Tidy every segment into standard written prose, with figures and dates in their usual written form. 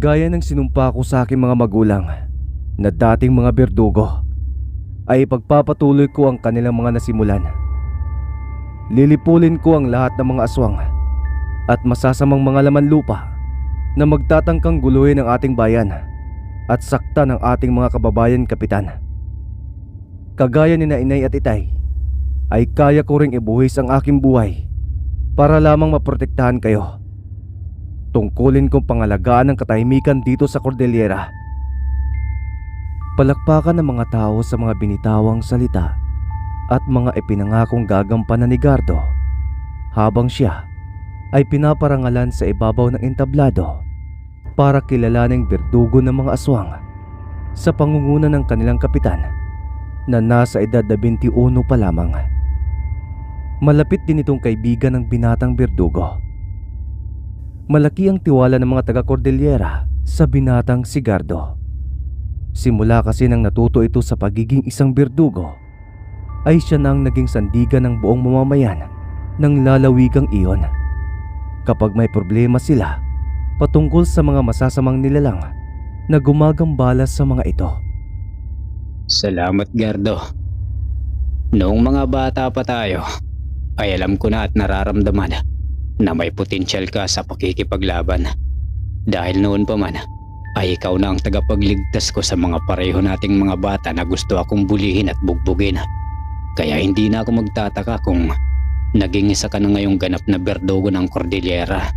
Gaya ng sinumpa ko sa aking mga magulang na dating mga berdugo, ay ipagpapatuloy ko ang kanilang mga nasimulan. Lilipulin ko ang lahat ng mga aswang at masasamang mga laman lupa na magtatangkang guluhin ang ating bayan at saktan ang ating mga kababayan, Kapitan. Kagaya ni na Inay at Itay, ay kaya ko ring ibuhis ang aking buhay para lamang maprotektahan kayo. Tungkulin kong pangalagaan ang katahimikan dito sa Cordillera. Palakpakan ng mga tao sa mga binitawang salita at mga ipinangakong gagampanan ni Gardo habang siya ay pinaparangalan sa ibabaw ng entablado para kilalaning berdugo ng mga aswang sa pangunguna ng kanilang kapitan na nasa edad na 21 pa lamang. Malapit din itong kaibigan ng binatang berdugo. Malaki ang tiwala ng mga taga-Cordillera sa binatang si Gardo. Simula kasi nang natuto ito sa pagiging isang berdugo, ay siya na ang naging sandigan ng buong mamamayan ng lalawigang iyon. Kapag may problema sila patungkol sa mga masasamang nilalang na gumagambala sa mga ito. Salamat, Gardo. Noong mga bata pa tayo, ay alam ko na at nararamdaman na may potensyal ka sa pakikipaglaban. Dahil noon pa man, ay ikaw na ang tagapagligtas ko sa mga pareho nating mga bata na gusto akong bulihin at bugbugin. Kaya hindi na ako magtataka kung naging isa ka na ngayong ganap na berdugo ng Cordillera.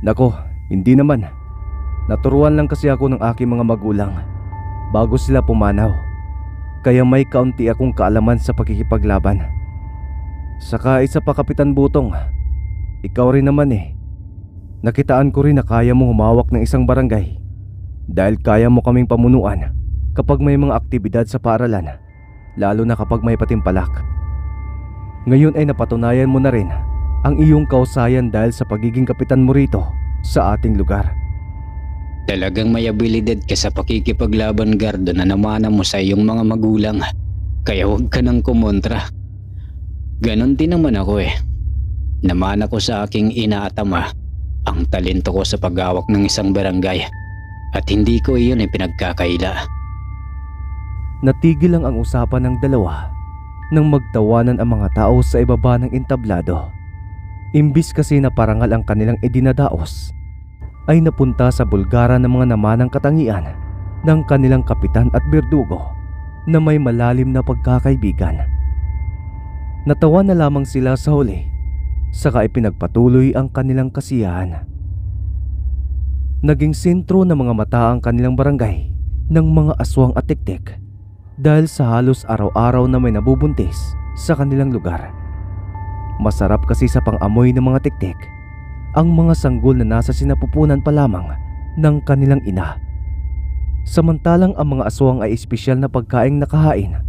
Nako, hindi naman. Naturuan lang kasi ako ng aking mga magulang bago sila pumanaw. Kaya may kaunti akong kaalaman sa pakikipaglaban. Saka isa pa, Kapitan Butong, ikaw rin naman eh. Nakitaan ko rin na kaya mo humawak ng isang barangay dahil kaya mo kaming pamunuan kapag may mga aktibidad sa paaralan, lalo na kapag may patimpalak. Ngayon ay napatunayan mo na rin ang iyong kausayan dahil sa pagiging kapitan mo rito sa ating lugar. Talagang may abilidad ka sa pakikipaglaban, Gardo, na namana mo sa iyong mga magulang. Kaya huwag ka nang kumontra. Ganon din naman ako eh. Namana ko sa aking ina at ama ang talento ko sa paghawak ng isang barangay at hindi ko iyon pinagkakaila. Natigil lang ang usapan ng dalawa nang magtawanan ang mga tao sa ibaba ng entablado. Imbis kasi na parangal ang kanilang idinadaos, ay napunta sa bulgara ng mga namanang katangian ng kanilang kapitan at berdugo na may malalim na pagkakaibigan. Natawa na lamang sila sa huli, saka ipinagpatuloy ang kanilang kasiyahan. Naging sentro ng mga mata ang kanilang barangay ng mga aswang at tiktik dahil sa halos araw-araw na may nabubuntis sa kanilang lugar. Masarap kasi sa pang-amoy ng mga tiktik ang mga sanggol na nasa sinapupunan pa lamang ng kanilang ina. Samantalang ang mga aswang ay espesyal na pagkaing nakahain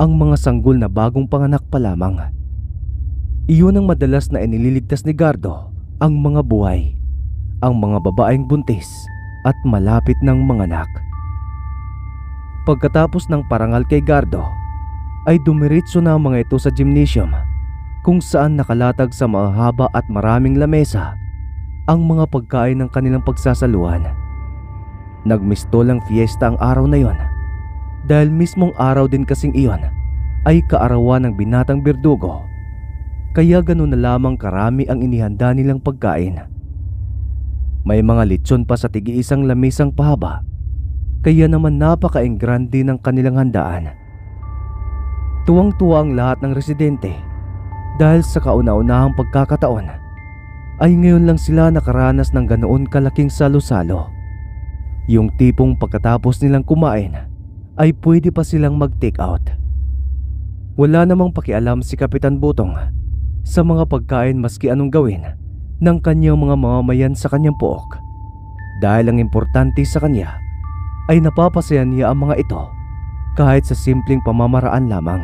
ang mga sanggol na bagong panganak pa lamang. Iyon ang madalas na inililigtas ni Gardo, ang mga buhay, ang mga babaeng buntis at malapit ng manganak. Pagkatapos ng parangal kay Gardo, ay dumiretso na ang mga ito sa gymnasium kung saan nakalatag sa mahaba at maraming lamesa ang mga pagkain ng kanilang pagsasaluhan. Nagmistolang fiesta ang araw na yon dahil mismong araw din kasing iyon ay kaarawan ng binatang berdugo, kaya ganun na lamang karami ang inihanda nilang pagkain. May mga lechon pa sa tigi-isang lamisang pahaba, kaya naman napaka-engrande ng kanilang handaan. Tuwang-tuwa ang lahat ng residente dahil sa kauna-unahang pagkakataon ay ngayon lang sila nakaranas ng ganoon kalaking salo-salo. Yung tipong pagkatapos nilang kumain ay pwede pa silang mag-take out. Wala namang pakialam si Kapitan Butong sa mga pagkain maski anong gawin ng kanyang mga mamamayan sa kanyang pook, dahil ang importante sa kanya ay napapasayan niya ang mga ito kahit sa simpleng pamamaraan lamang.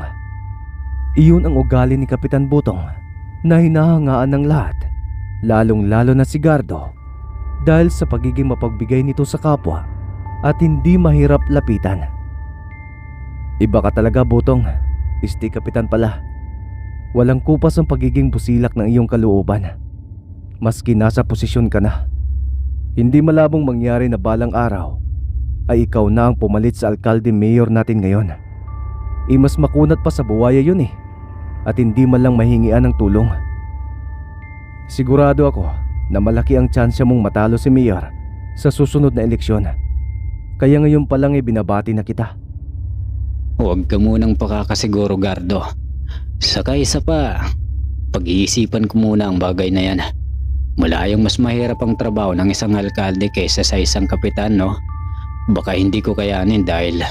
Iyon ang ugali ni Kapitan Butong na hinahangaan ng lahat, lalong-lalo na si Gardo, dahil sa pagiging mapagbigay nito sa kapwa at hindi mahirap lapitan. Iba ka talaga, Butong. Isti Kapitan pala. Walang kupas ang pagiging busilak ng iyong kalooban, maski nasa posisyon ka na. Hindi malabong mangyari na balang araw ay ikaw na ang pumalit sa alkalde-mayor natin ngayon. Mas makunat pa sa buwaya yun at hindi man lang mahingian ng tulong. Sigurado ako na malaki ang tsansya mong matalo si Mayor sa susunod na eleksyon. Kaya ngayon pa lang binabati na kita. Huwag ka munang pakakasiguro, Gardo. Saka isa pa, pag-iisipan ko muna ang bagay na yan. Malayong mas mahirap ang trabaho ng isang alkalde kaysa sa isang kapitan, no? Baka hindi ko kayanin dahil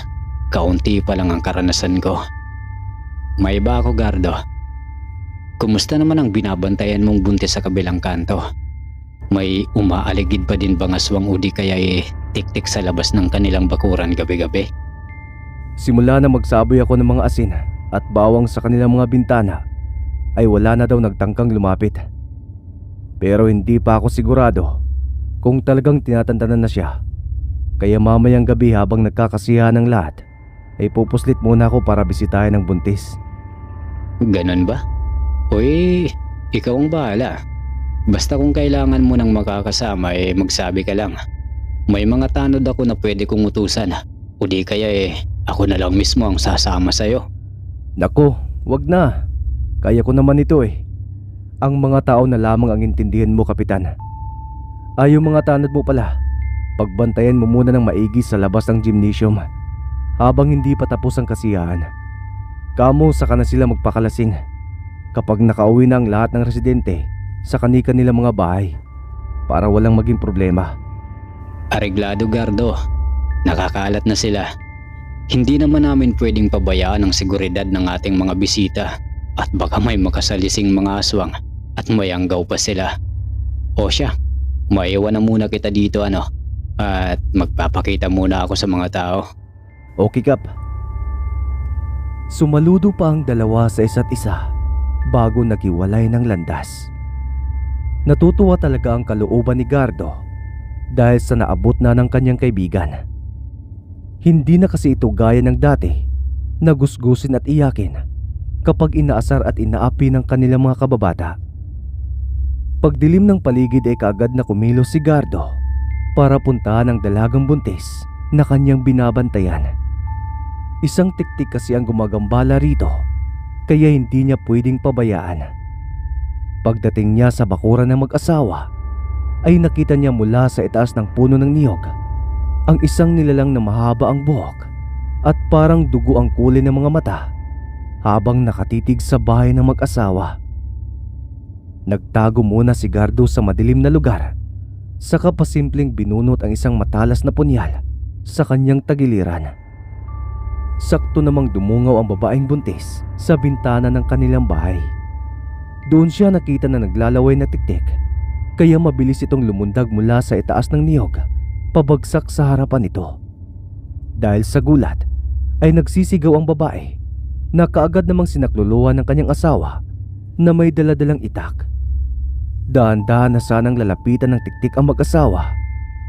kaunti pa lang ang karanasan ko. May iba ako, Gardo. Kumusta naman ang binabantayan mong buntis sa kabilang kanto? May umaaligid pa din bang aswang o di kaya tik-tik sa labas ng kanilang bakuran gabi-gabi? Simula na magsaboy ako ng mga asin at bawang sa kanilang mga bintana, ay wala na daw nagtangkang lumapit. Pero hindi pa ako sigurado kung talagang tinatantanan na siya. Kaya mamayang gabi habang nagkakasiyahan ng lahat, ay pupuslit muna ako para bisitahin ang buntis. Ganon ba? Uy, ikaw ang bahala. Basta kung kailangan mo ng makakasama magsabi ka lang. May mga tanod ako na pwede kong utusan. O di kaya ako na lang mismo ang sasama sa'yo. Nako, wag na. Kaya ko naman ito Ang mga tao na lamang ang intindihan mo, Kapitan. Yung mga tanod mo pala, pagbantayan mo muna ng maigi sa labas ng gymnasium habang hindi pa tapos ang kasiyahan. Kamo saka na sila magpakalasing kapag nakauwi na ang lahat ng residente sa kani-kanilang mga bahay para walang maging problema. Areglado, Gardo. Nakakaalat na sila. Hindi naman namin pwedeng pabayaan ang seguridad ng ating mga bisita at baka may makasalising mga aswang at mayanggaw pa sila. O siya, maiwan na muna kita dito at magpapakita muna ako sa mga tao. Okay, Kap. Sumaludo pa ang dalawa sa isa't isa bago naghiwalay ng landas. Natutuwa talaga ang kalooban ni Gardo dahil sa naabot na ng kanyang kaibigan. Hindi na kasi ito gaya ng dati na gusgusin at iyakin kapag inaasar at inaapi ng kanilang mga kababata. Pagdilim ng paligid ay kaagad na kumilos si Gardo para puntahan ang dalagang buntis na kanyang binabantayan. Isang tiktik kasi ang gumagambala rito kaya hindi niya pwedeng pabayaan. Pagdating niya sa bakuran ng mag-asawa ay nakita niya mula sa itaas ng puno ng niyog ang isang nilalang na mahaba ang buhok at parang dugo ang kulay ng mga mata habang nakatitig sa bahay ng mag-asawa. Nagtago muna si Gardo sa madilim na lugar, saka pasimpleng binunot ang isang matalas na punyal sa kanyang tagiliran. Sakto namang dumungaw ang babaeng buntis sa bintana ng kanilang bahay. Doon siya nakita na naglalaway na tiktik, kaya mabilis itong lumundag mula sa itaas ng niyog pabagsak sa harapan nito. Dahil sa gulat ay nagsisigaw ang babae na kaagad namang sinakluluhan ng kanyang asawa na may daladalang itak. Dahan-dahan na sanang lalapitan ng tiktik ang mag-asawa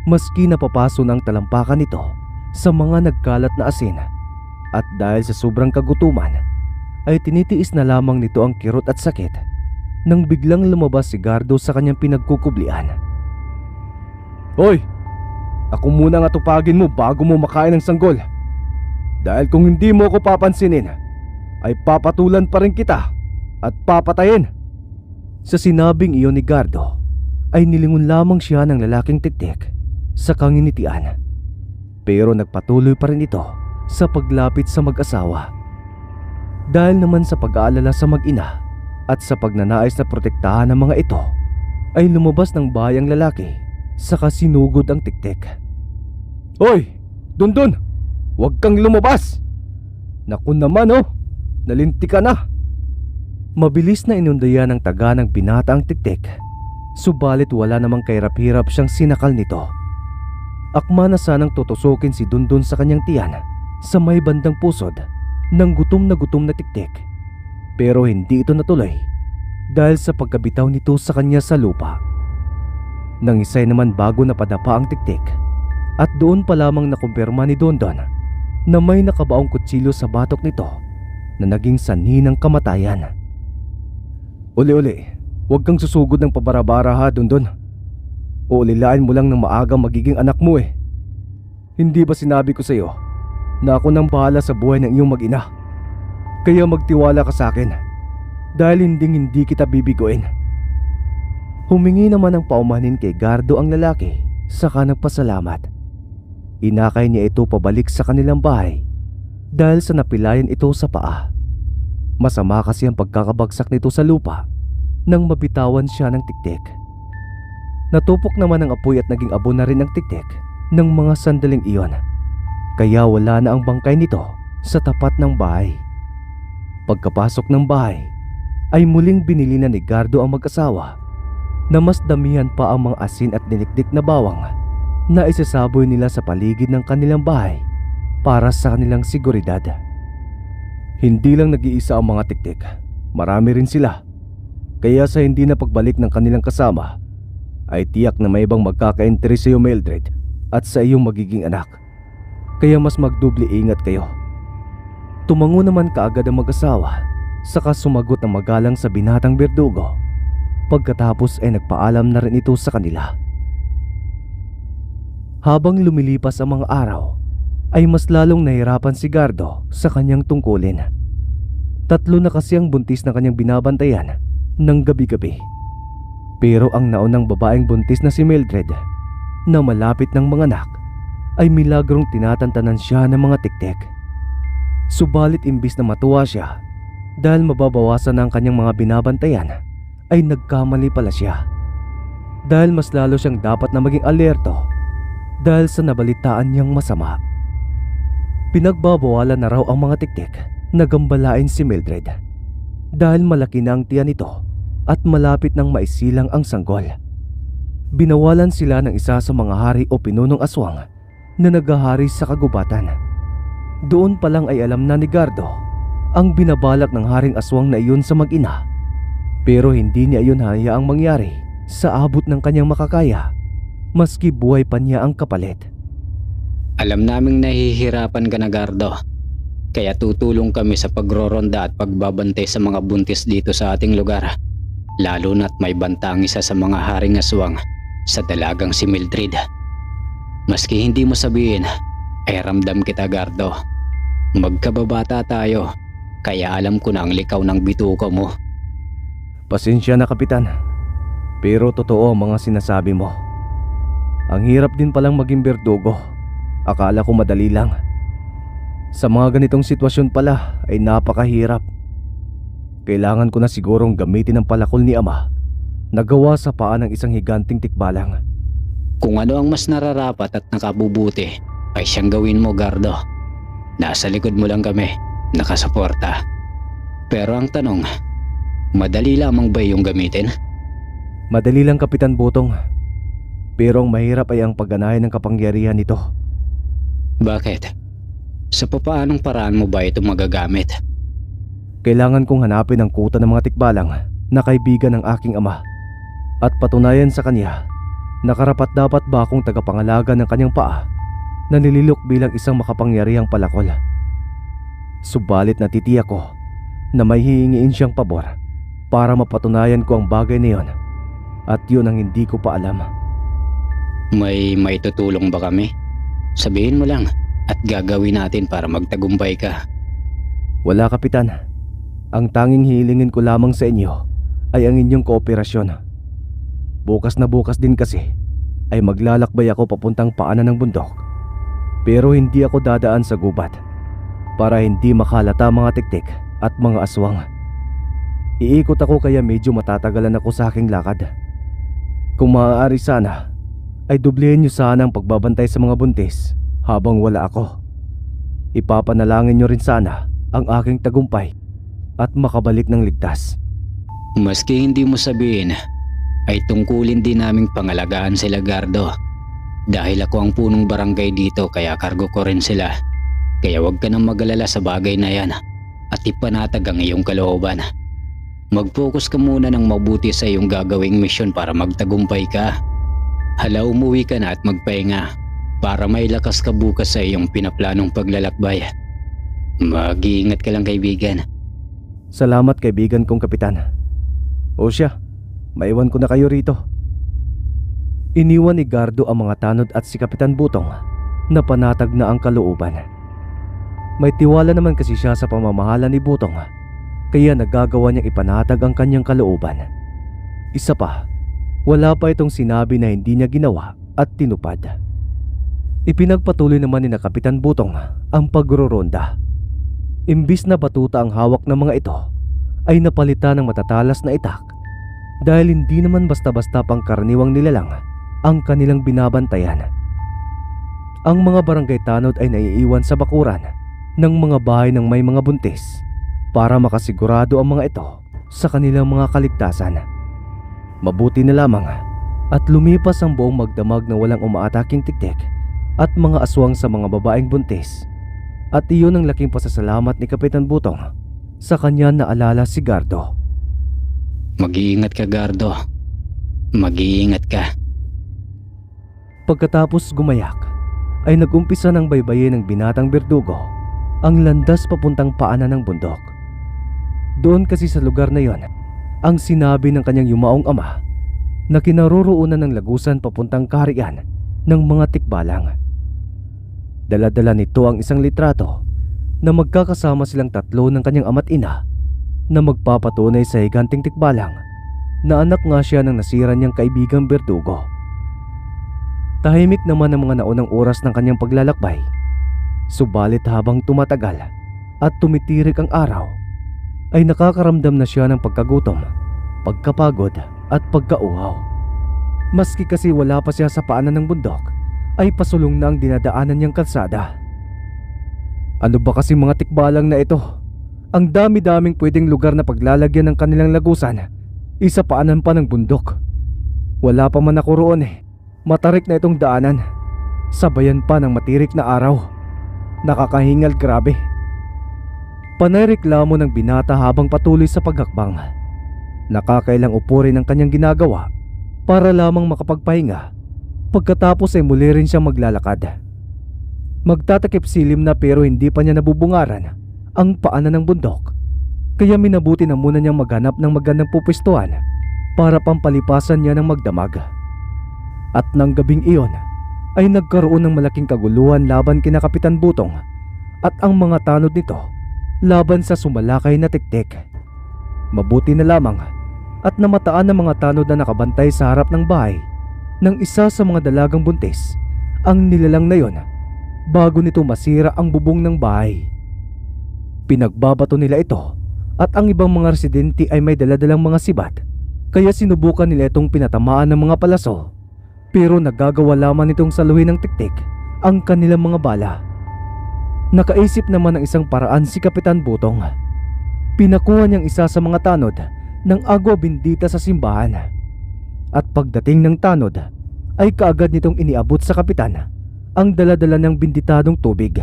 maski napapaso na ang talampakan nito sa mga nagkalat na asin, at dahil sa sobrang kagutuman ay tinitiis na lamang nito ang kirot at sakit nang biglang lumabas si Gardo sa kanyang pinagkukublian. Hoy! Ako muna nga tupagin mo bago mo makain ng sanggol. Dahil kung hindi mo ako papansinin, ay papatulan pa rin kita at papatayin. Sa sinabing iyon ni Gardo, ay nilingon lamang siya ng lalaking tiktik sa kanginitian. Pero nagpatuloy pa rin ito sa paglapit sa mag-asawa. Dahil naman sa pag-aalala sa mag-ina at sa pagnanais na protektahan ng mga ito, ay lumabas ng bahay ang lalaki saka sinugod ang tiktik. Hoy! Dun! Huwag kang lumabas! Naku naman nalinti ka na! Mabilis na inundayan ng taga ng binata ang tiktik, subalit wala namang kahirap-hirap siyang sinakal nito. Akma na sanang tutusukin si Dundun sa kanyang tiyan sa may bandang pusod ng gutom na tiktik. Pero hindi ito natuloy dahil sa pagkabitaw nito sa kanya sa lupa. Nangisay naman bago napadapa ang tiktik, at doon pa lamang nakumpirma ni Dondon na may nakabaong kutsilyo sa batok nito na naging sanhi ng kamatayan. Uli, huwag kang susugod ng pabarabara ha, Dondon. O lilain mo lang ng maagang magiging anak mo eh. Hindi ba sinabi ko sa iyo na ako nang bahala sa buhay ng iyong mag-ina? Kaya magtiwala ka sa akin dahil hindi kita bibiguin. Humingi naman ng paumanhin kay Gardo ang lalaki, saka nagpasalamat. Inakay niya ito pabalik sa kanilang bahay dahil sa napilayan ito sa paa. Masama kasi ang pagkakabagsak nito sa lupa nang mabitawan siya ng tiktik. Natupok naman ang apoy at naging abo na rin ang tiktik ng mga sandaling iyon. Kaya wala na ang bangkay nito sa tapat ng bahay. Pagkapasok ng bahay ay muling binili na ni Gardo ang mag-asawa na mas damihan pa ang mga asin at nilikdik na bawang na isasaboy nila sa paligid ng kanilang bahay para sa kanilang seguridad. Hindi lang nag-iisa ang mga tiktik, marami rin sila. Kaya sa hindi na pagbalik ng kanilang kasama ay tiyak na may ibang magkaka-interes sa iyo, Mildred, at sa iyong magiging anak. Kaya mas magdubli ingat kayo. Tumango naman kaagad ang mag-asawa, saka sumagot ng magalang sa binatang berdugo. Pagkatapos ay nagpaalam na rin ito sa kanila. Habang lumilipas ang mga araw, ay mas lalong nahirapan si Gardo sa kanyang tungkulin. 3 na kasi ang buntis na kanyang binabantayan ng gabi-gabi. Pero ang naunang babaeng buntis na si Mildred, na malapit ng mga anak, ay milagrong tinatantanan siya ng mga tiktik. Subalit imbis na matuwa siya dahil mababawasan na ang kanyang mga binabantayan, ay nagkamali pala siya. Dahil mas lalo siyang dapat na maging alerto dahil sa nabalitaan niyang masama. Pinagbabawalan na raw ang mga tiktik na gambalain si Mildred dahil malaki na ang tiyan nito at malapit nang maisilang ang sanggol. Binawalan sila ng isa sa mga hari o pinunong aswang na naghahari sa kagubatan. Doon pa lang ay alam na ni Gardo ang binabalak ng haring aswang na iyon sa mag-ina. Pero hindi niya iyon hayaang mangyari sa abot ng kanyang makakaya, maski buhay pa niya ang kapalit. Alam naming nahihirapan ka na, Gardo. Kaya tutulong kami sa pagroronda at pagbabantay sa mga buntis dito sa ating lugar. Lalo na't may banta ang isa sa mga haring aswang sa dalagang si Mildred. Maski hindi mo sabihin, ay ramdam kita, Gardo. Magkababata tayo, kaya alam ko na ang likaw ng bituko mo. Pasensya na, Kapitan. Pero totoo ang mga sinasabi mo. Ang hirap din palang maging berdugo. Akala ko madali lang. Sa mga ganitong sitwasyon pala ay napakahirap. Kailangan ko na sigurong gamitin ang palakol ni Ama na gawa sa paa ng isang higanting tikbalang. Kung ano ang mas nararapat at nakabubuti ay siyang gawin mo, Gardo. Nasa likod mo lang kami, nakasuporta. Pero ang tanong, madali lamang ba yung gamitin? Madali lang, Kapitan Butong. Pero ang mahirap ay ang pagganahin ng kapangyarihan nito. Bakit? Sa papaanong paraan mo ba ito magagamit? Kailangan kong hanapin ang kuta ng mga tikbalang na kaibigan ng aking ama at patunayan sa kanya na karapat-dapat ba akong tagapangalaga ng kanyang paa na nililok bilang isang makapangyarihang palakol. Subalit natitiyak ko na may hihingiin siyang pabor para mapatunayan ko ang bagay na yon, at yun ang hindi ko pa alam. May tutulong ba kami? Sabihin mo lang at gagawin natin para magtagumpay ka. Wala, Kapitan. Ang tanging hilingin ko lamang sa inyo ay ang inyong kooperasyon. Bukas na bukas din kasi ay maglalakbay ako papuntang paanan ng bundok. Pero hindi ako dadaan sa gubat para hindi makalata mga tiktik at mga aswang. Iikot ako kaya medyo matatagalan ako sa aking lakad. Kung maaari sana ay dublihin niyo sana ang pagbabantay sa mga buntis habang wala ako. Ipapanalangin niyo rin sana ang aking tagumpay at makabalik ng ligtas. Maski hindi mo sabihin, ay tungkulin din naming pangalagaan sila, Gardo. Dahil ako ang punong barangay dito kaya kargo ko rin sila. Kaya huwag ka nang mag-alala sa bagay na yan at ipanatag ang iyong kalooban. Mag-focus ka muna ng mabuti sa iyong gagawing misyon para magtagumpay ka. Hala, umuwi ka na at magpahinga para may lakas ka bukas sa iyong pinaplanong paglalakbay. Mag-iingat ka lang, kaibigan. Salamat, kaibigan kong Kapitan. O siya, maiwan ko na kayo rito. Iniwan ni Gardo ang mga tanod at si Kapitan Butong na panatag na ang kalooban. May tiwala naman kasi siya sa pamamahala ni Butong, kaya nagagawa niyang ipanatag ang kanyang kalooban. Isa pa, wala pa itong sinabi na hindi niya ginawa at tinupad. Ipinagpatuloy naman ni Kapitan Butong ang pagroronda. Imbis na batuta ang hawak ng mga ito, ay napalitan ng matatalas na itak dahil hindi naman basta-basta pangkaraniwang nilalang ang kanilang binabantayan. Ang mga barangay tanod ay naiiwan sa bakuran ng mga bahay ng may mga buntis para makasigurado ang mga ito sa kanilang mga kaligtasan. Mabuti na lamang at lumipas ang buong magdamag na walang umaataking tiktik at mga aswang sa mga babaeng buntis, at iyon ang laking pasasalamat ni Kapitan Butong sa kanya naalala si Gardo. Mag-iingat ka, Gardo. Mag-iingat ka. Pagkatapos gumayak, ay nag-umpisa ng baybayin ng binatang berdugo ang landas papuntang paanan ng bundok. Doon kasi sa lugar na yon, ang sinabi ng kanyang yumaong ama na kinaroroonan ng lagusan papuntang kaharian ng mga tikbalang. Dala-dala nito ang isang litrato na magkakasama silang tatlo ng kanyang ama't ina na magpapatunay sa higanting tikbalang na anak nga siya ng nasira niyang kaibigang berdugo. Tahimik naman ang mga naunang oras ng kanyang paglalakbay. Subalit habang tumatagal at tumitirik ang araw, ay nakakaramdam na siya ng pagkagutom, pagkapagod at pagkauhaw. Maski kasi wala pa siya sa paanan ng bundok, ay pasulong na ang dinadaanan niyang kalsada. Ano ba kasi mga tikbalang na ito? Ang dami-daming pwedeng lugar na paglalagyan ng kanilang lagusan, isa paanan pa ng bundok. Wala pa man ako roon eh. Matarik na itong daanan, sabayan pa ng matirik na araw. Nakakahingal grabe. Panay reklamo ng binata habang patuloy sa paghakbang. Nakakailang upo rin ang kanyang ginagawa para lamang makapagpahinga. Pagkatapos ay muli rin siyang maglalakad. Magtatakip silim na pero hindi pa niya nabubungaran ang paanan ng bundok, kaya minabuti na muna niyang maghanap ng magandang pupwestuhan para pampalipasan niya ng magdamag. At nang gabing iyon ay nagkaroon ng malaking kaguluhan laban kina Kapitan Butong at ang mga tanod nito laban sa sumalakay na tiktik. Mabuti na lamang at namataan ng mga tanod na nakabantay sa harap ng bahay ng isa sa mga dalagang buntis ang nilalang na yon bago nito masira ang bubong ng bahay. Pinagbabato nila ito at ang ibang mga residente ay may daladalang mga sibat, kaya sinubukan nila itong pinatamaan ng mga palaso. Pero nagagawa lamang nitong saluhin ng tiktik ang kanilang mga bala. Nakaisip naman ng isang paraan si Kapitan Butong. Pinakuha niyang isa sa mga tanod ng agwa bendita sa simbahan. At pagdating ng tanod ay kaagad nitong iniabot sa kapitan ang daladala ng benditadong tubig.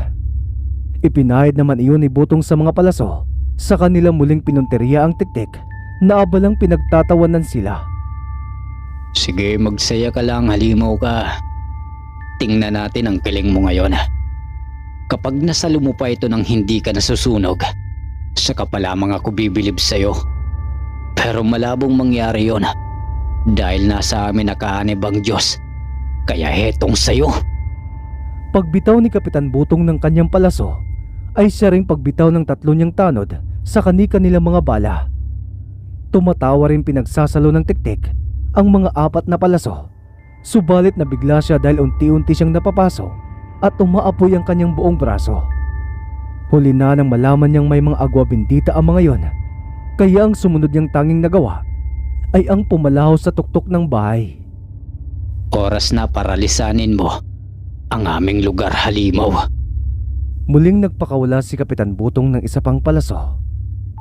Ipinahid naman iyon ni Butong sa mga palaso. Sa kanilang muling pinunteriya ang tiktik na abalang pinagtatawanan sila. Sige, magsaya ka lang, halimaw ka. Tingnan natin ang piling mo ngayon. Kapag nasalo mo pa ito nang hindi ka nasusunog, saka pa lamang ako bibilib sa'yo. Pero malabong mangyari yon dahil nasa amin nakahanib ang Diyos. Kaya hetong sa'yo. Pagbitaw ni Kapitan Butong ng kanyang palaso, ay siya ring pagbitaw ng tatlo niyang tanod sa kani-kanilang mga bala. Tumatawa rin pinagsasalo ng tiktik ang mga apat na palaso. Subalit nabigla siya dahil unti-unti siyang napapaso at umaapoy ang kanyang buong braso. Huli na nang malaman niyang may mga agwa bendita ang mga yon, kaya ang sumunod niyang tanging nagawa ay ang pumalaho sa tuktok ng bahay. Oras na para lisanin mo ang aming lugar, halimaw. Muling nagpakawala si Kapitan Butong ng isa pang palaso,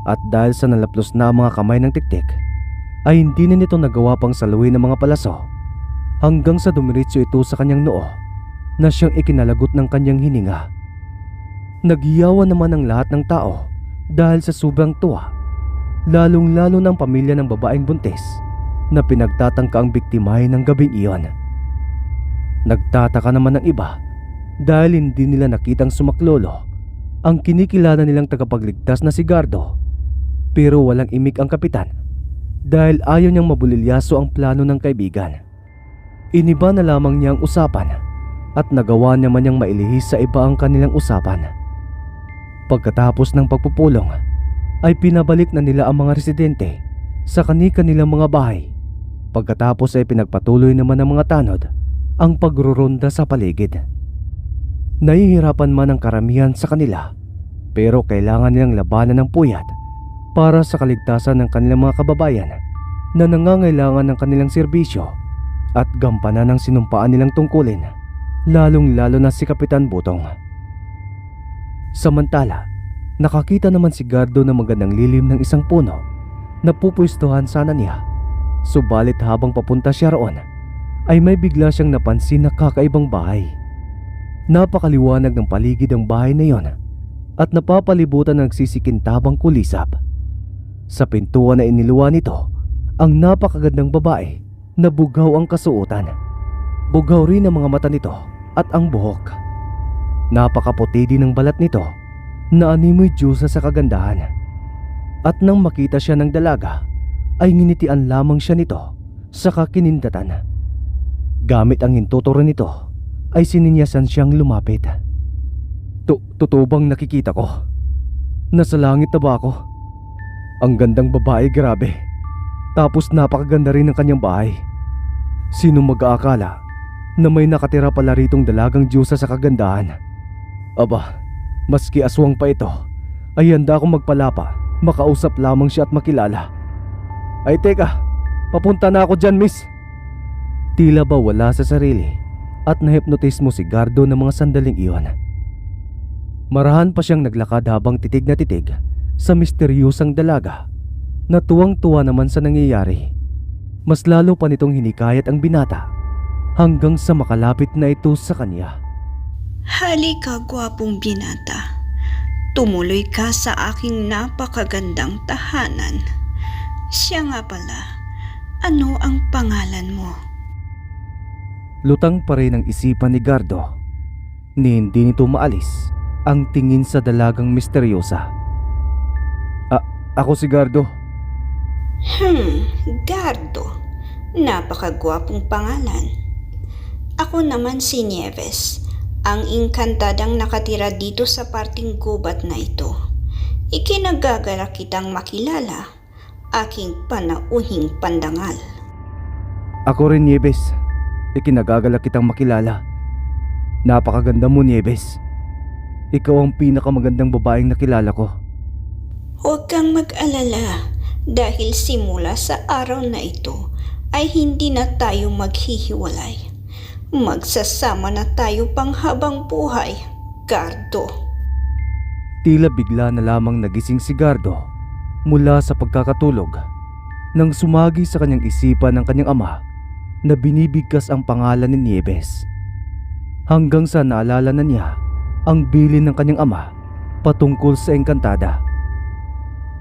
at dahil sa nalaplos na ang mga kamay ng tiktik, ay hindi na nito nagawa pang saluhin ng mga palaso hanggang sa dumiretso ito sa kanyang noo na siyang ikinalagot ng kanyang hininga. Nagyawan naman ang lahat ng tao dahil sa sobrang tuwa, lalong-lalo ng pamilya ng babaeng buntis na pinagtatangka ang biktimahin ng gabing iyon. Nagtataka naman ng iba dahil hindi nila nakitang sumaklolo ang kinikilala nilang tagapagligtas na si Gardo, pero walang imik ang kapitan dahil ayaw niyang mabulilyaso ang plano ng kaibigan. Iniba na lamang niya ang usapan at nagawa niya man niyang mailihis sa iba ang kanilang usapan. Pagkatapos ng pagpupulong ay pinabalik na nila ang mga residente sa kani-kanilang mga bahay. Pagkatapos ay pinagpatuloy naman ng mga tanod ang pagruronda sa paligid. Nahihirapan man ang karamihan sa kanila, pero kailangan nilang labanan ng puyat para sa kaligtasan ng kanilang mga kababayan na nangangailangan ng kanilang serbisyo at gampanan ng sinumpaan nilang tungkulin, lalong-lalo na si Kapitan Butong. Samantala, nakakita naman si Gardo ng magandang lilim ng isang puno na pupwestuhan sana niya. Subalit habang papunta siya roon, ay may bigla siyang napansin na kakaibang bahay. Napakaliwanag ng paligid ang bahay na yon at napapalibutan ng nagsisikintabang kulisap. Sa pintuan na iniluwa nito, ang napakagandang babae na bugaw ang kasuotan. Bugaw rin ang mga mata nito at ang buhok. Napakaputi din ang balat nito na animoy Diyosa sa kagandahan. At nang makita siya ng dalaga, ay nginitian lamang siya nito sa kakinindatan. Gamit ang hintuturan nito, ay sininyasan siyang lumapit. Totoo bang nakikita ko? Nasa langit na ba ako? Ang gandang babae, grabe. Tapos napakaganda rin ng kanyang bahay. Sino mag-aakala na may nakatira pala ritong dalagang Diyosa sa kagandahan? Aba, maski aswang pa ito, ay handa akong magpalapa, makausap lamang siya at makilala. Ay teka, papunta na ako dyan, miss. Tila ba wala sa sarili at nahipnotis mo si Gardo ng mga sandaling iyon. Marahan pa siyang naglakad habang titig na titig sa misteryosang dalaga na tuwang-tuwa naman sa nangyayari. Mas lalo pa nitong hinikayat ang binata hanggang sa makalapit na ito sa kanya. Halika, gwapong binata. Tumuloy ka sa aking napakagandang tahanan. Siya nga pala, ano ang pangalan mo? Lutang pa rin ang isipan ni Gardo ni hindi nito maalis ang tingin sa dalagang misteryosa. Ako si Gardo. Gardo. Napakagwapong pangalan. Ako naman si Nieves, ang inkantadang nakatira dito sa parting gubat na ito. Ikinagagalak kitang makilala, aking panauhing pandangal. Ako rin, Nieves. Ikinagagalak kitang makilala. Napakaganda mo, Nieves. Ikaw ang pinakamagandang babaeng nakilala ko. Huwag kang mag-alala dahil simula sa araw na ito ay hindi na tayo maghihiwalay. Magsasama na tayo pang habang buhay, Gardo. Tila bigla na lamang nagising si Gardo mula sa pagkakatulog nang sumagi sa kanyang isipan ng kanyang ama na binibigkas ang pangalan ni Nieves. Hanggang sa naalala na niya ang bilin ng kanyang ama patungkol sa engkantada.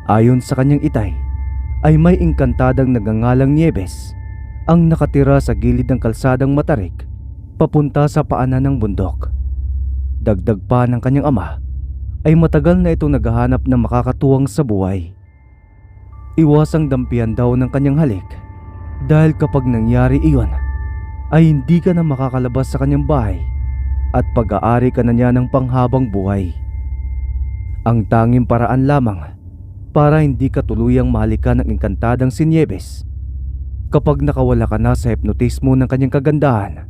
Ayon sa kanyang itay, ay may engkantadang nagngangalang Nieves ang nakatira sa gilid ng kalsadang matarik papunta sa paanan ng bundok. Dagdag pa ng kanyang ama, ay matagal na itong naghahanap ng makakatuwang sa buhay. Iwasang dampian daw ng kanyang halik dahil kapag nangyari iyon, ay hindi ka na makakalabas sa kanyang bahay at pag-aari ka na niya ng panghabang buhay. Ang tanging paraan lamang para hindi ka tuluyang mahalikan ng engkantadang si Nieves, kapag nakawala ka na sa hipnotismo ng kanyang kagandahan,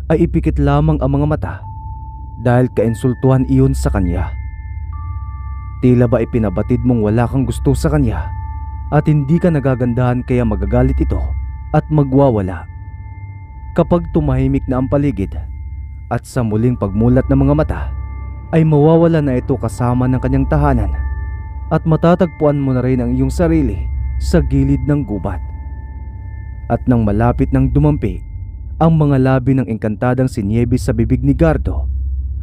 ay ipikit lamang ang mga mata dahil kainsultuhan iyon sa kanya. Tila ba ipinabatid mong wala kang gusto sa kanya at hindi ka nagagandahan kaya magagalit ito at magwawala. Kapag tumahimik na ang paligid at sa muling pagmulat ng mga mata, ay mawawala na ito kasama ng kanyang tahanan at matatagpuan mo na rin ang iyong sarili sa gilid ng gubat. At nang malapit ng dumampi ang mga labi ng engkantadang si Nieves sa bibig ni Gardo,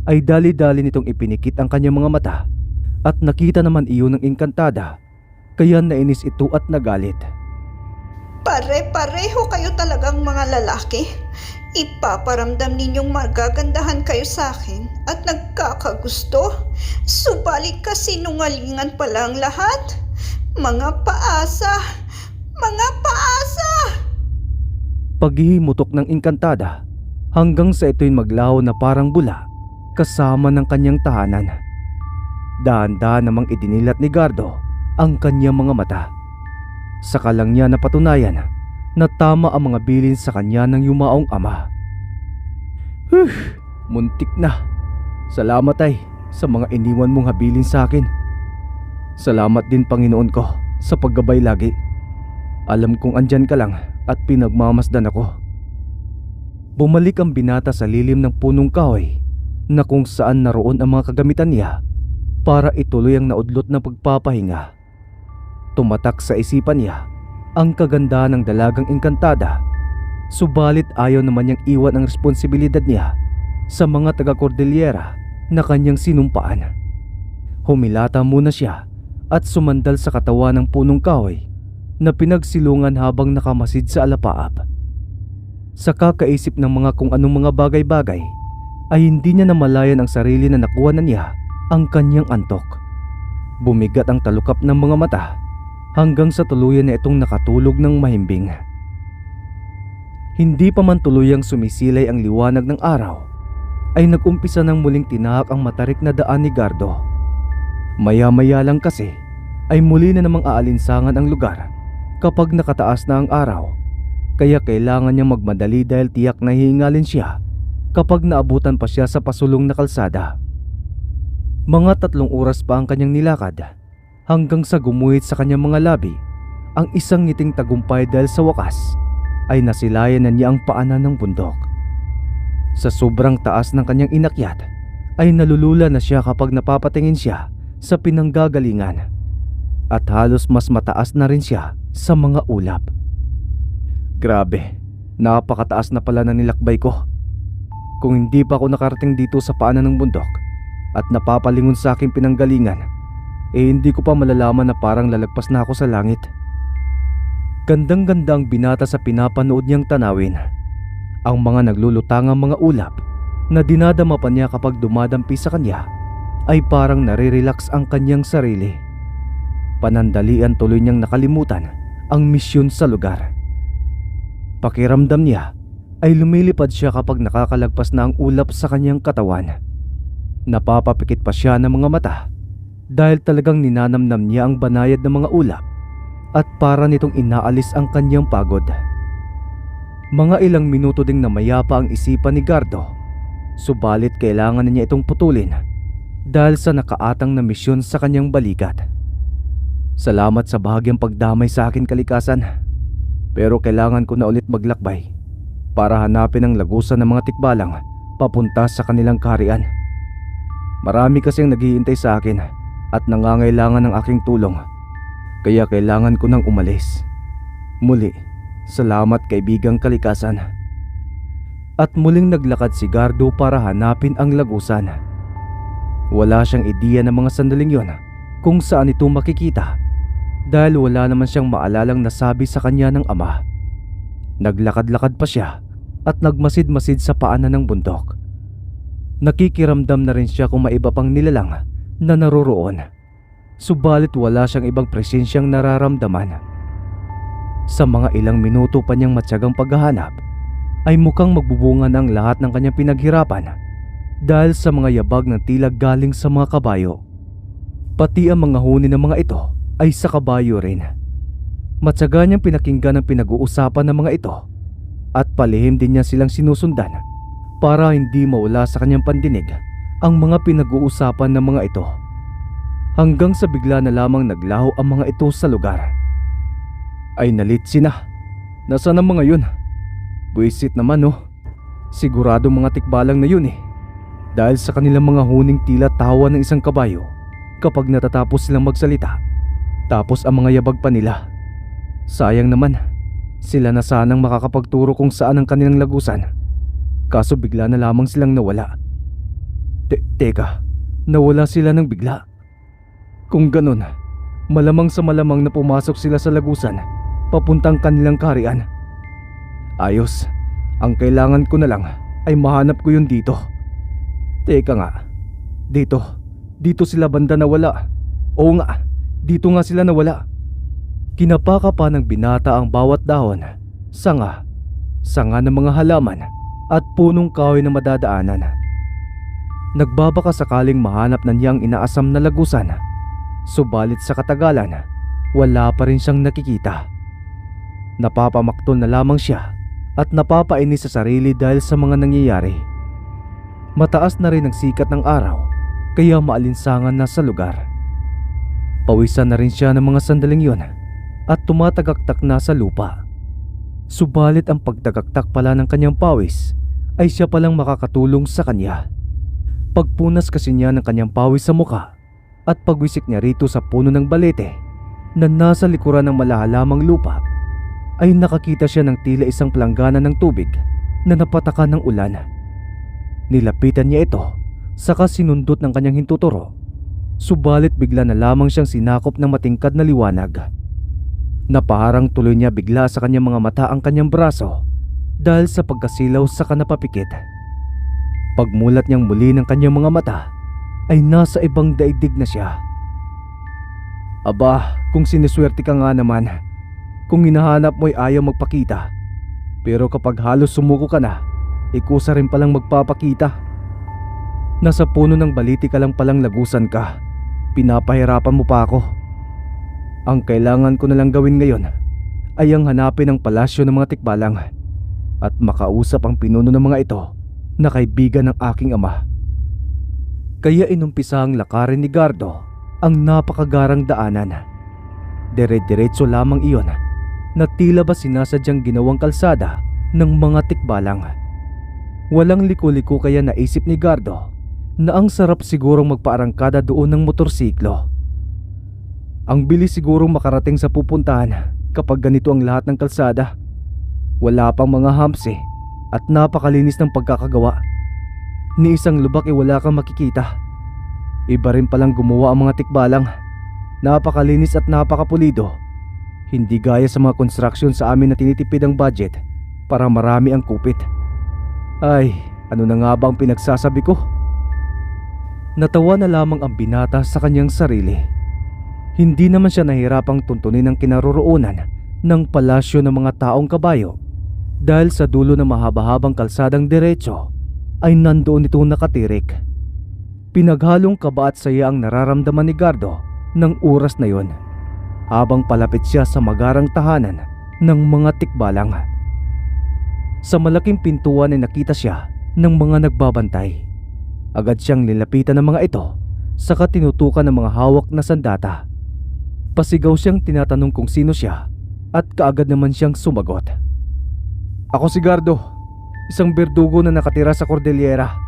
ay dali-dali nitong ipinikit ang kanyang mga mata at nakita naman iyon ng engkantada, kaya nainis ito at nagalit. Pare-pareho kayo talagang mga lalaki. Ipaparamdam ninyong magagandahan kayo sa akin at nagkakagusto. Subalit kasinungalingan pala ang lahat. Mga paasa! Mga paasa! paghihimutok ng engkantada hanggang sa ito'y maglaho na parang bula kasama ng kanyang tahanan. Dahan-dahan namang idinilat ni Gardo ang kanyang mga mata. Saka lang niya napatunayan na tama ang mga bilin sa kanya ng yumaong ama. Muntik na. Salamat ay sa mga iniwan mong habilin sa akin. Salamat din Panginoon ko sa paggabay lagi. Alam kong andyan ka lang at pinagmamasdan ako. Bumalik ang binata sa lilim ng punong kahoy na kung saan naroon ang mga kagamitan niya para ituloy ang naudlot na pagpapahinga. Tumatak sa isipan niya ang kagandahan ng dalagang engkantada, subalit ayaw naman niyang iwan ang responsibilidad niya sa mga taga-Cordillera na kanyang sinumpaan. Humilata muna siya at sumandal sa katawan ng punong kahoy na pinagsilungan habang nakamasid sa alapaap. Sa kakaisip ng mga kung anong mga bagay-bagay ay hindi niya namalayan ang sarili na nakuha na niya ang kanyang antok. Bumigat ang talukap ng mga mata hanggang sa tuluyan na itong nakatulog ng mahimbing. Hindi pa man tuluyang sumisilay ang liwanag ng araw ay nag-umpisa ng muling tinahak ang matarik na daan ni Gardo. Maya-maya lang kasi ay muli na namang aalinsangan ang lugar kapag nakataas na ang araw, kaya kailangan niyang magmadali dahil tiyak na hihingalin siya kapag naabutan pa siya sa pasulong na kalsada. Mga 3 oras pa ang kanyang nilakad hanggang sa gumuhit sa kanyang mga labi ang isang ngiting tagumpay dahil sa wakas ay nasilayan na niya ang paanan ng bundok. Sa sobrang taas ng kanyang inakyat ay nalulula na siya kapag napapatingin siya sa pinanggagalingan at halos mas mataas na rin siya sa mga ulap. Grabe, napakataas na pala na nilakbay ko. Kung hindi pa ako nakarating dito sa paanan ng bundok at napapalingon sa aking pinanggalingan, hindi ko pa malalaman na parang lalagpas na ako sa langit. Gandang-ganda ang binata sa pinapanood niyang tanawin. Ang mga naglulutangang mga ulap na dinadama pa niya kapag dumadampi sa kanya ay parang nare-relax ang kanyang sarili. Panandalian tuloy niyang nakalimutan ang misyon sa lugar. Pakiramdam niya ay lumilipad siya kapag nakakalagpas na ang ulap sa kanyang katawan. Napapapikit pa siya ng mga mata dahil talagang ninanamnam niya ang banayad ng mga ulap at para nitong inaalis ang kanyang pagod. Mga ilang minuto ding namayapa ang isipan ni Gardo, subalit kailangan na niya itong putulin dahil sa nakaatang na misyon sa kanyang balikat. Salamat sa bahagyang pagdamay sa akin kalikasan, pero kailangan ko na ulit maglakbay para hanapin ang lagusan ng mga tikbalang papunta sa kanilang kaharian. Marami kasing naghihintay sa akin at nangangailangan ng aking tulong, kaya kailangan ko nang umalis. Muli, salamat kaibigang kalikasan. At muling naglakad si Gardo para hanapin ang lagusan. Wala siyang ideya ng mga sandaling yon kung saan ito makikita dahil wala naman siyang maalalang nasabi sa kanya ng ama. Naglakad-lakad pa siya at nagmasid-masid sa paanan ng bundok. Nakikiramdam na rin siya kung may iba pang nilalang na naroroon, subalit wala siyang ibang presensyang nararamdaman. Sa mga ilang minuto pa niyang matyagang paghahanap ay mukhang magbubunga na ang lahat ng kanyang pinaghirapan dahil sa mga yabag ng tila galing sa mga kabayo. Pati ang mga huni ng mga ito ay sa kabayo rin. Matyaga niyang pinakinggan ang pinag-uusapan ng mga ito at palihim din niya silang sinusundan para hindi mawala sa kanyang pandinig ang mga pinag-uusapan ng mga ito. Hanggang sa bigla na lamang naglaho ang mga ito sa lugar. Ay nalitsi na. Nasaan ang mga yun? Buisit naman oh. Sigurado mga tikbalang na yun eh. Dahil sa kanilang mga huning tila tawa ng isang kabayo kapag natatapos silang magsalita. Tapos ang mga yabag pa nila. Sayang naman. Sila na sanang makakapagturo kung saan ang kanilang lagusan. Kaso bigla na lamang silang nawala. Teka, nawala sila ng bigla. Kung ganun, malamang sa malamang na pumasok sila sa lagusan papuntang kanilang kaharian. Ayos, ang kailangan ko na lang ay mahanap ko yun dito. Teka nga, dito sila banda nawala. Oo nga, dito nga sila nawala. Kinapaka pa ng binata ang bawat dahon, sanga, sanga ng mga halaman at punong kahoy na madadaanan. Nagbabaka sakaling mahanap na niya ang inaasam na lagusan, subalit sa katagalan, wala pa rin siyang nakikita. Napapamaktol na lamang siya at napapainis sa sarili dahil sa mga nangyayari. Mataas na rin ang sikat ng araw, kaya maalinsangan na sa lugar. Pawisan na rin siya ng mga sandaling yon at tumatagaktak na sa lupa. Subalit ang pagtagaktak pala ng kanyang pawis ay siya palang makakatulong sa kanya. Pagpunas kasi niya ng kanyang pawis sa muka at pagwisik niya rito sa puno ng balete na nasa likuran ng malahalamang lupa, ay nakakita siya ng tila isang palanggana ng tubig na napatakan ng ulan. Nilapitan niya ito, saka sinundot ng kanyang hintuturo. Subalit bigla na lamang siyang sinakop ng matingkad na liwanag. Napaharang tuloy niya bigla sa kanyang mga mata ang kanyang braso dahil sa pagkasilaw sa kanapapikit. Pagmulat niyang muli ng kanyang mga mata, ay nasa ibang daigdig na siya. Aba, kung siniswerte ka nga naman. Kung hinahanap mo'y ayaw magpakita. Pero kapag halos sumuko ka na, ikusa rin palang magpapakita. Nasa puno ng baliti ka lang palang lagusan ka. Pinapahirapan mo pa ako. Ang kailangan ko na lang gawin ngayon ay ang hanapin ang palasyo ng mga tikbalang at makausap ang pinuno ng mga ito na kaibigan ng aking ama. Kaya inumpisa ang lakarin ni Gardo ang napakagarang daanan. Dire-diretso lamang iyon na tila ba sinasadyang ginawang kalsada ng mga tikbalang. Walang liko-liko kaya naisip ni Gardo na ang sarap sigurong magpaarangkada doon ng motorsiklo. Ang bilis sigurong makarating sa pupuntahan kapag ganito ang lahat ng kalsada. Wala pang mga humps at napakalinis ng pagkakagawa. Ni isang lubak wala kang makikita. Iba rin palang gumawa ang mga tikbalang. Napakalinis at napakapulido. Hindi gaya sa mga construction sa amin na tinitipid ang budget para marami ang kupit. Ay, ano na nga ba ang pinagsasabi ko? Natawa na lamang ang binata sa kanyang sarili. Hindi naman siya nahirapang tuntunin ang kinaroroonan ng palasyo ng mga taong kabayo dahil sa dulo ng mahaba-habang kalsadang diretso ay nandoon ito nakatirik. Pinaghalong kaba at saya ang nararamdaman ni Gardo ng oras na yon habang palapit siya sa magarang tahanan ng mga tikbalang. Sa malaking pintuan ay nakita siya ng mga nagbabantay. Agad siyang nilapitan ng mga ito, saka tinutukan ng mga hawak na sandata. Pasigaw siyang tinatanong kung sino siya at kaagad naman siyang sumagot. Ako si Gardo, isang berdugo na nakatira sa Cordillera.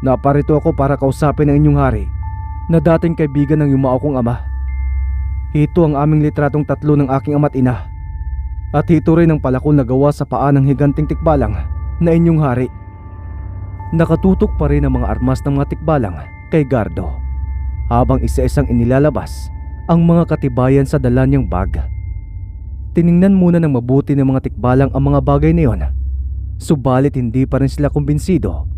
Naparito ako para kausapin ang inyong hari na dating kaibigan ng yumao kong ama. Hito ang aming litratong 3 ng aking ama't ina. At hito rin ang palakol na gawa sa paa ng higanting tikbalang na inyong hari. Nakatutok pa rin ang mga armas ng mga tikbalang kay Gardo habang isa-isang inilalabas ang mga katibayan sa dala niyang bag. Tiningnan muna ng mabuti ng mga tikbalang ang mga bagay na yon. Subalit hindi pa rin sila kumbinsido,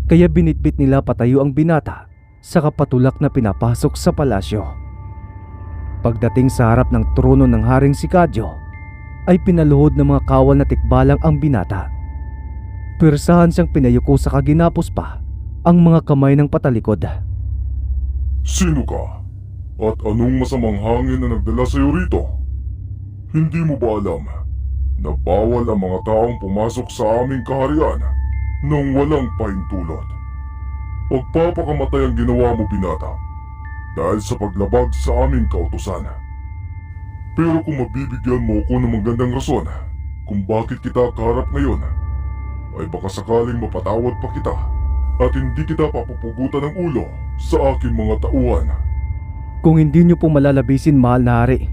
kaya binitbit nila patayo ang binata sa kapatulak na pinapasok sa palasyo. Pagdating sa harap ng trono ng Haring si Kadyo, ay pinaluhod ng mga kawal na tikbalang ang binata. Pirsahan siyang pinayuko sa kaginapos pa ang mga kamay ng patalikod. Sino ka? At anong masamang hangin na nagdala sa'yo rito? Hindi mo ba alam na bawal ang mga taong pumasok sa aming kaharian nang walang pahintulot? Pagpapakamatay ang ginawa mo, binata, dahil sa paglabag sa aming kautusan. Pero kung mabibigyan mo ako ng magandang rason kung bakit kita kaharap ngayon, ay baka sakaling mapatawad pa kita at hindi kita papupugutan ng ulo sa aking mga tauhan. Kung hindi niyo po malalabisin, mahal na hari,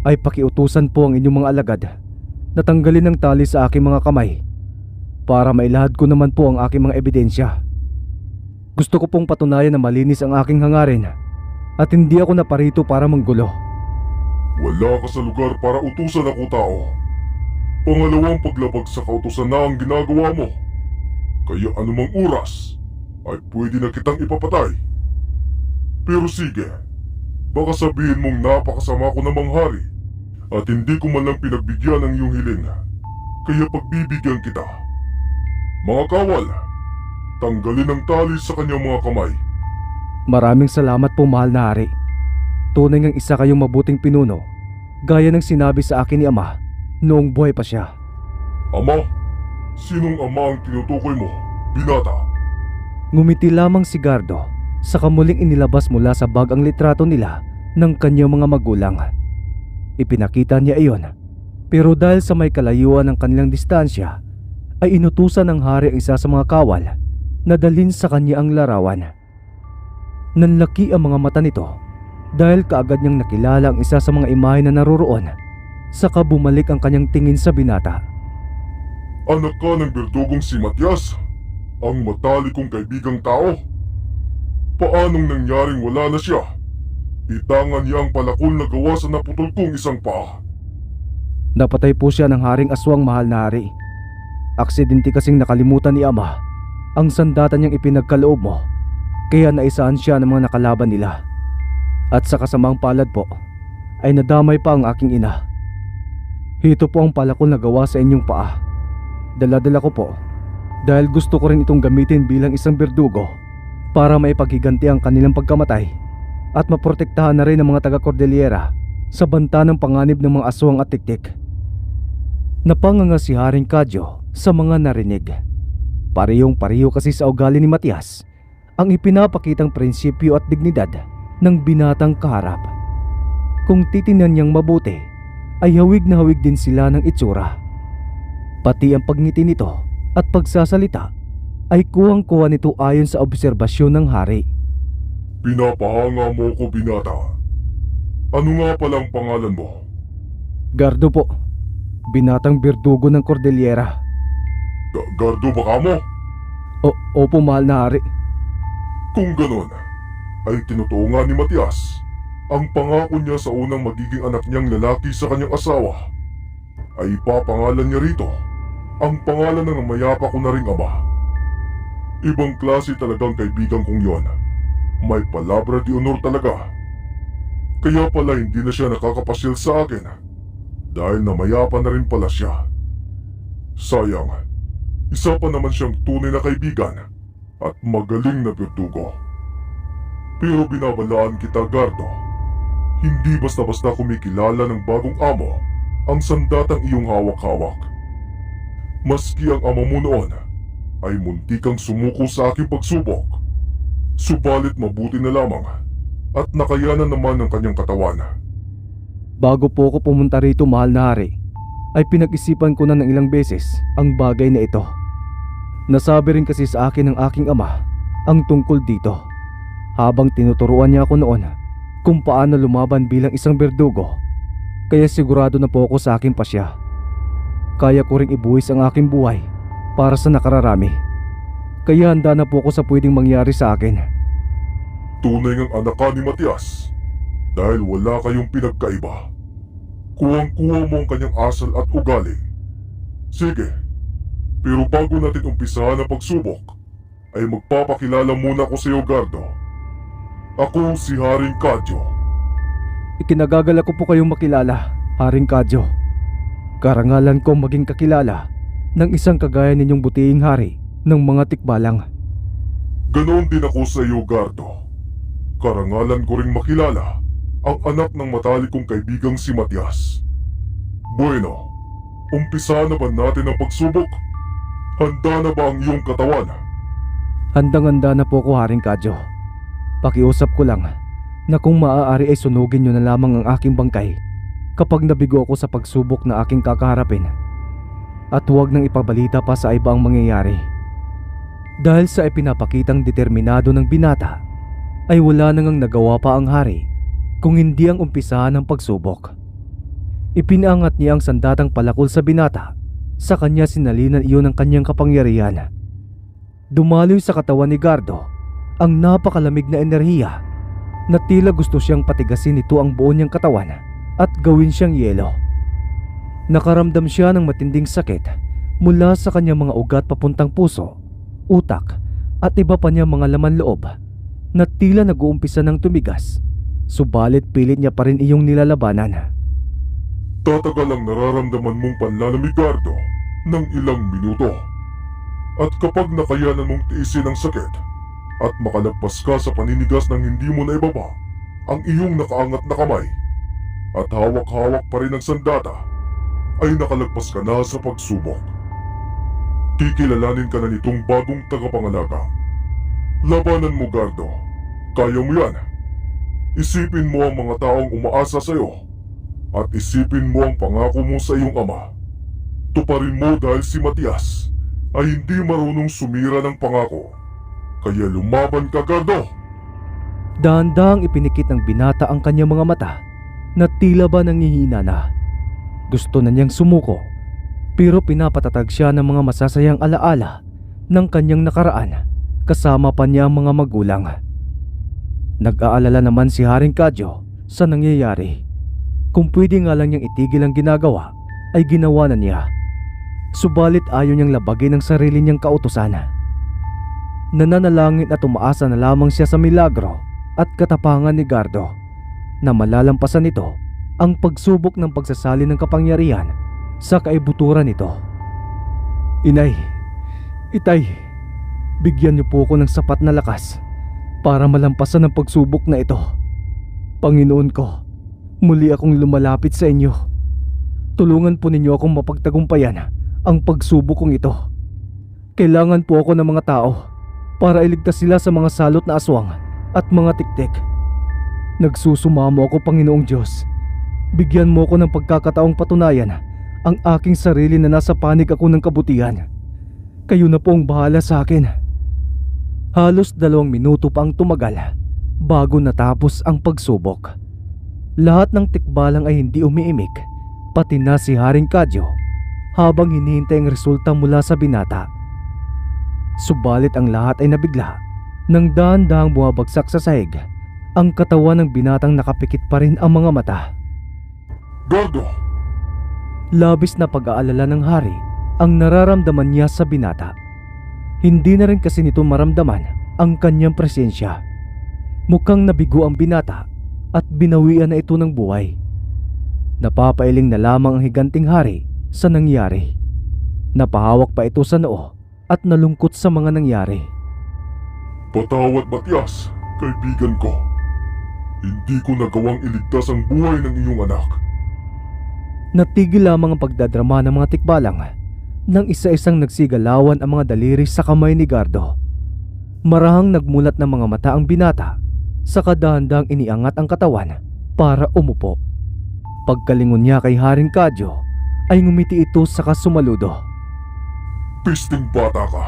ay pakiutusan po ang inyong mga alagad na tanggalin ang tali sa aking mga kamay para mailahad ko naman po ang aking mga ebidensya. Gusto ko pong patunayan na malinis ang aking hangarin at hindi ako naparito para manggulo. Wala ka sa lugar para utusan ako, tao. Pangalawang paglabag sa kautusan na ang ginagawa mo. Kaya anumang oras ay pwede na kitang ipapatay. Pero sige, baka sabihin mong napakasama ko namang hari at hindi ko man lang pinagbigyan ang iyong hiling. kaya pagbibigyan kita. Mga kawal, tanggalin ang tali sa kanyang mga kamay. Maraming salamat po, mahal na hari. Tunay ngang isa kayong mabuting pinuno, gaya ng sinabi sa akin ni Ama noong buhay pa siya. Ama? Sinong ama ang tinutukoy mo, binata? Ngumiti lamang si Gardo sa muling inilabas mula sa bag ang litrato nila ng kanyang mga magulang. Ipinakita niya iyon, pero dahil sa may kalayuan ng kanilang distansya, ay inutusan ng hari ang isa sa mga kawal na dalhin sa kanya ang larawan. Nanlaki ang mga mata nito dahil kaagad niyang nakilala ang isa sa mga imahe na naroroon, saka bumalik ang kanyang tingin sa binata. Anak ka ng berdugong si Matias, ang matalik kong kaibigang tao. Paanong nangyaring wala na siya? Itangan niya ang palakol na gawa sa naputol kong isang paa. Napatay po siya ng haring aswang, mahal na hari. Aksidente kasing nakalimutan ni Ama ang sandata niyang ipinagkaloob mo, kaya naisaan siya ng mga nakalaban nila. At sa kasamang palad po, ay nadamay pa ang aking ina. Ito po ang palakol na gawa sa inyong paa. Dala-dala ko po dahil gusto ko rin itong gamitin bilang isang berdugo para maipaghiganti ang kanilang pagkamatay at maprotektahan na rin ang mga taga-Cordillera sa banta ng panganib ng mga aswang at tiktik. Napanganga si Haring Kadyo sa mga narinig. Parehong-pareho kasi sa ugali ni Matias ang ipinapakitang prinsipyo at dignidad ng binatang kaharap. Kung titingnan niyang mabuti, ay hawig na hawig din sila ng itsura. Pati ang pagngiti nito at pagsasalita ay kuwang-kuwa nito ayon sa obserbasyon ng hari. Pinapahanga mo ko, binata. Ano nga palang pangalan mo? Gardo po, binatang berdugo ng Cordillera. Gardo ba ka mo? Opo, mahal na hari. Kung ganon, ay tinutuungan ni Matias ang pangako niya sa unang magiging anak niyang lalaki sa kanyang asawa. Ay ipapangalan niya rito ang pangalan ng mayapa ko na ring ama. Ibang klase talagang kaibigan kong yon. May palabra di honor talaga. Kaya pala hindi na siya nakakapasyal sa akin dahil namayapa na rin pala siya. Sayang, isa pa naman siyang tunay na kaibigan at magaling na berdugo. Pero binabalaan kita, Gardo. Hindi basta-basta kumikilala ng bagong amo ang sandatang iyong hawak-hawak. Maski ang ama mo noon ay muntikang sumuko sa aking pagsubok. Subalit mabuti na lamang at nakayanan naman ng kanyang katawan. Bago po ako pumunta rito, mahal na hari, ay pinag-isipan ko na ng ilang beses ang bagay na ito. Nasabi rin kasi sa akin ng aking ama ang tungkol dito, habang tinuturuan niya ako noon kung paano lumaban bilang isang berdugo. Kaya sigurado na po ako sa aking pasya. Kaya ko ring ibuwis ang aking buhay para sa nakararami. Kaya handa na po ako sa pwedeng mangyari sa akin. Tunay ngang anak ka ni Matias dahil wala kayong pinagkaiba. Kuwang-kuha mo ang kanyang asal at ugali. Sige, pero bago natin umpisahan ang pagsubok, ay magpapakilala muna ako sa iyo, Gardo. Ako si Haring Kadyo. Ikinagagala ko po kayong makilala, Haring Kadyo. Karangalan ko maging kakilala ng isang kagaya ninyong butihing hari ng mga tikbalang. Ganoon din ako sa iyo, Gardo. Karangalan ko ring makilala ang anak ng matalik kong kaibigang si Matias. Bueno, umpisa na ba natin ang pagsubok? Handa na ba ang iyong katawan? Handang-handa na po ko, Haring Kadyo. Pakiusap ko lang na kung maaari ay sunugin nyo na lamang ang aking bangkay kapag nabigo ako sa pagsubok na aking kakaharapin. At huwag nang ipabalita pa sa iba ang mangyayari. Dahil sa ipinapakitang determinado ng binata, ay wala nang nagawa pa ang hari kung hindi ang umpisahan ng pagsubok. Ipinaangat niya ang sandatang palakol sa binata, sa kanya sinalinan iyon ng kanyang kapangyarihan. Dumaloy sa katawan ni Gardo ang napakalamig na enerhiya na tila gusto siyang patigasin nito ang buo niyang katawan at gawin siyang yelo. Nakaramdam siya ng matinding sakit mula sa kanyang mga ugat papuntang puso, utak at iba pa niyang mga laman loob na tila nag-uumpisa ng tumigas, subalit pilit niya pa rin iyong nilalabanan. Tatagal ang nararamdaman mong panlalamig, Gardo, ng ilang minuto. At kapag nakayanan mong tiisin ang sakit at makalagpas ka sa paninigas ng hindi mo naibaba ang iyong nakaangat na kamay at hawak-hawak pa rin ang sandata, ay nakalagpas ka na sa pagsubok. Kikilalanin ka na nitong bagong tagapangalaga. Labanan mo, Gardo. Kaya mo yan. Isipin mo ang mga taong umaasa sa iyo at isipin mo ang pangako mo sa iyong ama. Tuparin mo dahil si Matias ay hindi marunong sumira ng pangako. Kaya lumaban ka, Gardo! Dahan-dahang ipinikit ng binata ang kanyang mga mata na tila ba nangihina na. Gusto na niyang sumuko, pero pinapatatag siya ng mga masasayang alaala ng kanyang nakaraan, kasama pa niya ang mga magulang. Nag-aalala naman si Haring Kadyo sa nangyayari. Kung pwede nga lang niyang itigil ang ginagawa, ay ginawa na niya. Subalit ayaw niyang labagin ang sarili niyang kautusan. Nananalangin at umaasa na lamang siya sa milagro at katapangan ni Gardo na malalampasan nito ang pagsubok ng pagsasali ng kapangyarihan sa kaibuturan nito. Inay, Itay, bigyan niyo po ako ng sapat na lakas para malampasan ang pagsubok na ito. Panginoon ko, muli akong lumalapit sa inyo. Tulungan po ninyo akong mapagtagumpayan ang pagsubok kong ito. Kailangan po ako ng mga tao para iligtas sila sa mga salot na aswang at mga tiktik. Nagsusumamo ako, Panginoong Diyos. Bigyan mo ako ng pagkakataong patunayan ang aking sarili na nasa panig ako ng kabutihan. Kayo na po ang bahala sa akin. Halos 2 minuto pa ang tumagal bago natapos ang pagsubok. Lahat ng tikbalang ay hindi umiimik, pati na si Haring Kadyo, habang hinihintay ang resulta mula sa binata. Subalit ang lahat ay nabigla nang dahan-dahang bumabagsak sa sahig ang katawan ng binatang nakapikit pa rin ang mga mata. Gardo! Labis na pag-aalala ng hari ang nararamdaman niya sa binata. Hindi na rin kasi nito maramdaman ang kanyang presensya. Mukhang nabigo ang binata at binawian na ito ng buhay. Napapailing na lamang ang higanting hari sa nangyari. Napahawak pa ito sa noo at nalungkot sa mga nangyari. Patawad, Matias, kaibigan ko. Hindi ko nagawang iligtas ang buhay ng iyong anak. Natigil lamang ang pagdadrama ng mga tikbalang nang isa-isang nagsigalawan ang mga daliri sa kamay ni Gardo. Marahang nagmulat ng mga mata ang binata, saka dahan-dahang iniangat ang katawan para umupo. Pagkalingon niya kay Haring Kadyo ay ngumiti ito saka sumaludo. Pisting bata ka.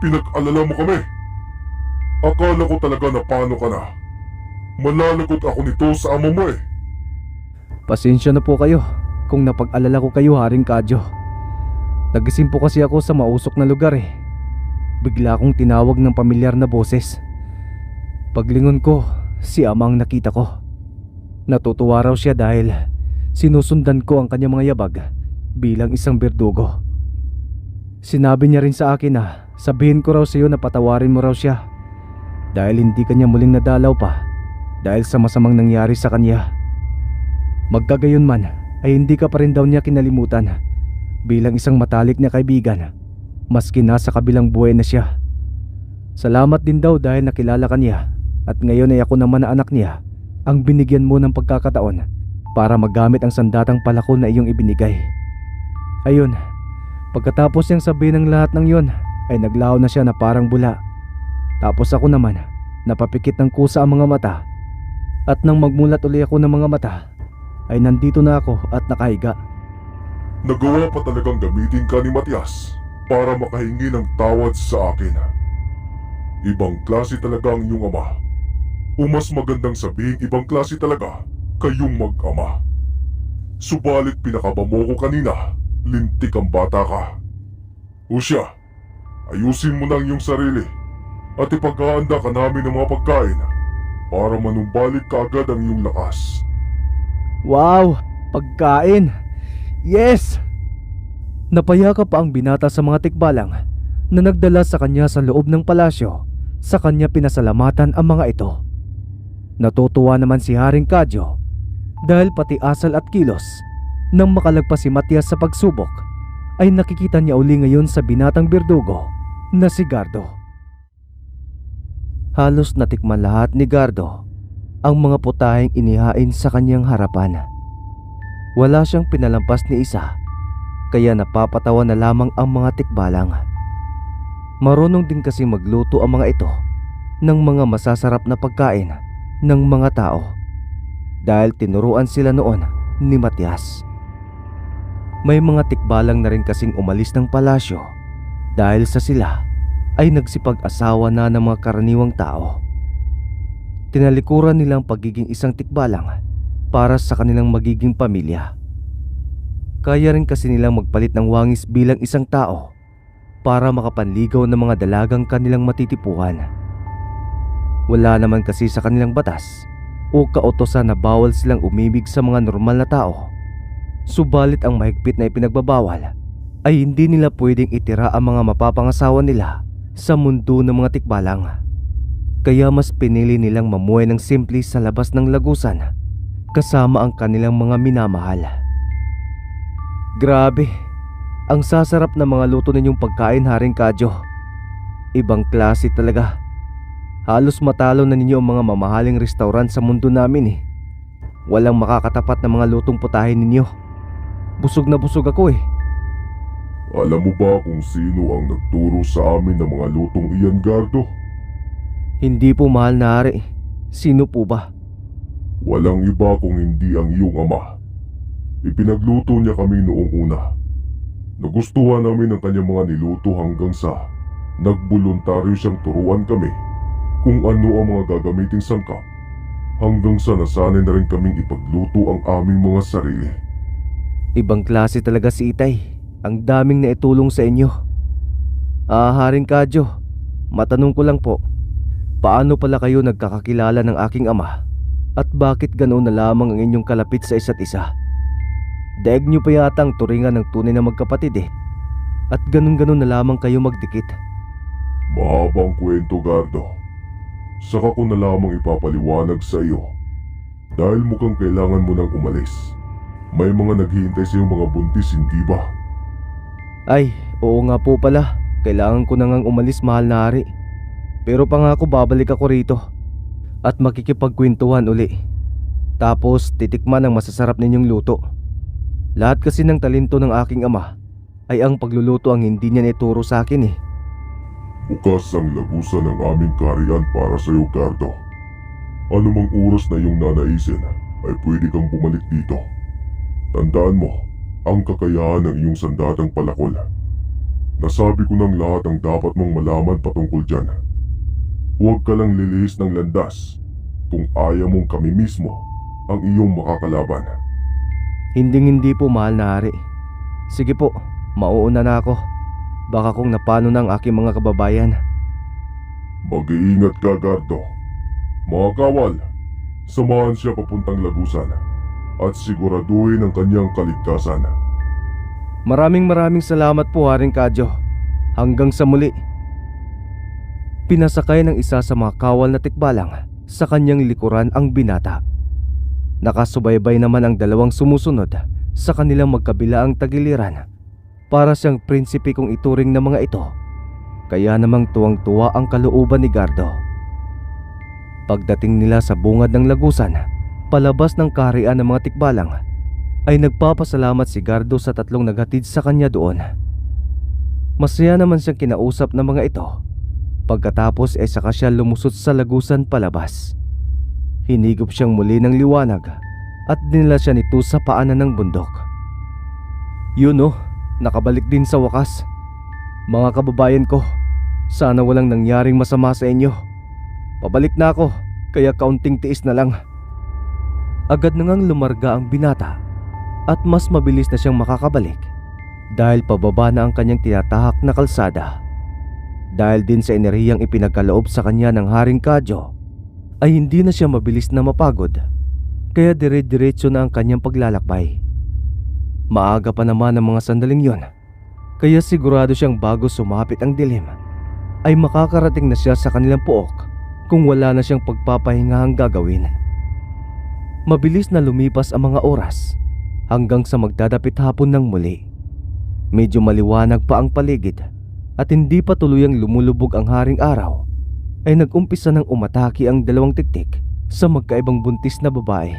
Pinag-alala mo kami. Akala ko talaga na paano ka na. Mananagot ako nito sa ama mo eh. Pasensya na po kayo kung napag-alala ko kayo, Haring Kadyo. Nagising po kasi ako sa mausok na lugar eh. Bigla akong tinawag ng pamilyar na boses. Paglingon ko, si ama ang nakita ko. Natutuwa raw siya dahil sinusundan ko ang kanyang mga yabag bilang isang berdugo. Sinabi niya rin sa akin na sabihin ko raw sa iyo na patawarin mo raw siya dahil hindi kanya muling nadalaw pa dahil sa masamang nangyari sa kanya. Magkagayon man ay hindi ka pa rin daw niya kinalimutan bilang isang matalik na kaibigan maski nasa kabilang buhay na siya. Salamat din daw dahil nakilala ka niya at ngayon ay ako naman na anak niya ang binigyan mo ng pagkakataon para magamit ang sandatang palako na iyong ibinigay. Ayun, pagkatapos niyang sabihin ng lahat ng yon ay naglaho na siya na parang bula. Tapos ako naman, napapikit ng kusa ang mga mata at nang magmulat uli ako ng mga mata ay nandito na ako at nakahiga. Nagawa pa talagang gamitin ka ni Matias para makahingi ng tawad sa akin. Ibang klase talaga ang iyong ama. O mas magandang sabihin ibang klase talaga kayong mag-ama. Subalit pinakaba mo ko kanina, lintik ang bata ka. O siya, ayusin mo na ang iyong sarili at ipaghaanda ka namin ng mga pagkain para manumbalik ka agad ang iyong lakas. Wow! Pagkain! Yes! Napayaka pa ang binata sa mga tikbalang na nagdala sa kanya sa loob ng palasyo. Sa kanya pinasalamatan ang mga ito. Natutuwa naman si Haring Kadyo dahil pati asal at kilos nang makalagpas si Matias sa pagsubok ay nakikita niya uli ngayon sa binatang berdugo na si Gardo. Halos natikman lahat ni Gardo ang mga putaheng inihain sa kanyang harapan. Wala siyang pinalampas ni isa, kaya napapatawa na lamang ang mga tikbalang. Marunong din kasi magluto ang mga ito ng mga masasarap na pagkain ng mga tao dahil tinuruan sila noon ni Matias. May mga tikbalang na rin kasing umalis ng palasyo dahil sa sila ay nagsipag-asawa na ng mga karaniwang tao. Tinalikuran nilang pagiging isang tikbalang para sa kanilang magiging pamilya. Kaya rin kasi nilang magpalit ng wangis bilang isang tao para makapanligaw ng mga dalagang kanilang matitipuhan. Wala naman kasi sa kanilang batas o kautosan na bawal silang umibig sa mga normal na tao. Subalit ang mahigpit na ipinagbabawal ay hindi nila pwedeng itira ang mga mapapangasawa nila sa mundo ng mga tikbalang. Kaya mas pinili nilang mamuhay ng simple sa labas ng lagusan kasama ang kanilang mga minamahal. Grabe, ang sasarap na mga luto ninyong pagkain, Haring Kadyo. Ibang klase talaga. Halos matalo na ninyo ang mga mamahaling restaurant sa mundo namin eh. Walang makakatapat na mga lutong putahe ninyo. Busog na busog ako eh. Alam mo ba kung sino ang nagturo sa amin ng mga lutong iyan, Gardo? Hindi po, mahal na hari. Sino po ba? Walang iba kung hindi ang iyong ama. Ipinagluto niya kami noong una. Nagustuhan namin ang kanyang mga niluto hanggang sa nagboluntaryo siyang turuan kami kung ano ang mga gagamiting sangkap, hanggang sa nasanay na rin kaming ipagluto ang aming mga sarili. Ibang klase talaga si Itay. Ang daming naitulong sa inyo. Haring Kadyo, matanong ko lang po, paano pala kayo nagkakakilala ng aking ama? At bakit ganoon na lamang ang inyong kalapit sa isa't isa? Daig nyo pa yata ang turingan ng tunay na magkapatid eh. At ganun-ganun na lamang kayo magdikit. Mahabang kwento, Gardo. Saka ko na lamang ipapaliwanag sa iyo. Dahil mukhang kailangan mo nang umalis. May mga naghihintay sa iyong mga buntis, hindi ba? Ay, oo nga po pala. Kailangan ko na ngang umalis, mahal na hari. Pero pangako babalik ako rito at makikipagkwentuhan uli. Tapos titikman ang masasarap ninyong luto. Lahat kasi ng talento ng aking ama ay ang pagluluto ang hindi niya naituro sa akin eh. Bukas ang lagusan ng aming kaharian para sa iyo, Gardo. Anumang oras na iyong nanaisin ay pwede kang bumalik dito. Tandaan mo ang kakayahan ng iyong sandatang palakol. Nasabi ko ng lahat ang dapat mong malaman patungkol dyan. Huwag ka lang lilihis ng landas kung ayaw mong kami mismo ang iyong makakalaban. Hindi po, mahal na hari. Sige po, mauuna na ako. Baka kung napano na ang aking mga kababayan. Mag-iingat ka, Gardo. Mga kawal, samahan siya papuntang lagusan at siguraduhin ang kanyang kaligtasan. Maraming salamat po, Haring Kadyo. Hanggang sa muli. Pinasakay ng isa sa mga kawal na tikbalang sa kanyang likuran ang binata. Nakasubaybay naman ang dalawang sumusunod sa kanilang magkabilaang tagiliran. Para siyang prinsipe kung ituring ng mga ito. Kaya namang tuwang-tuwa ang kalooban ni Gardo. Pagdating nila sa bungad ng lagusan, palabas ng kaharian ng mga tikbalang, ay nagpapasalamat si Gardo sa tatlong naghatid sa kanya doon. Masaya naman siyang kinausap ng mga ito. Pagkatapos ay saka siya lumusot sa lagusan palabas. Hinigop siyang muli ng liwanag at dinala siya nito sa paanan ng bundok. Yun oh, nakabalik din sa wakas. Mga kababayan ko, sana walang nangyaring masama sa inyo. Pabalik na ako, kaya kaunting tiis na lang. Agad na ngang lumarga ang binata at mas mabilis na siyang makakabalik dahil pababa na ang kanyang tinatahak na kalsada. Dahil din sa enerhiyang ipinagkaloob sa kanya ng Haring Kadyo, ay hindi na siya mabilis na mapagod, kaya dire-diretso na ang kanyang paglalakbay. Maaga pa naman ang mga sandaling yon, kaya sigurado siyang bago sumapit ang dilim, ay makakarating na siya sa kanilang puok kung wala na siyang pagpapahingahang gagawin. Mabilis na lumipas ang mga oras hanggang sa magdadapit hapon ng muli. Medyo maliwanag pa ang paligid at hindi pa tuluyang lumulubog ang haring araw ay nag-umpisa ng umatake ang dalawang tiktik sa magkaibang buntis na babae.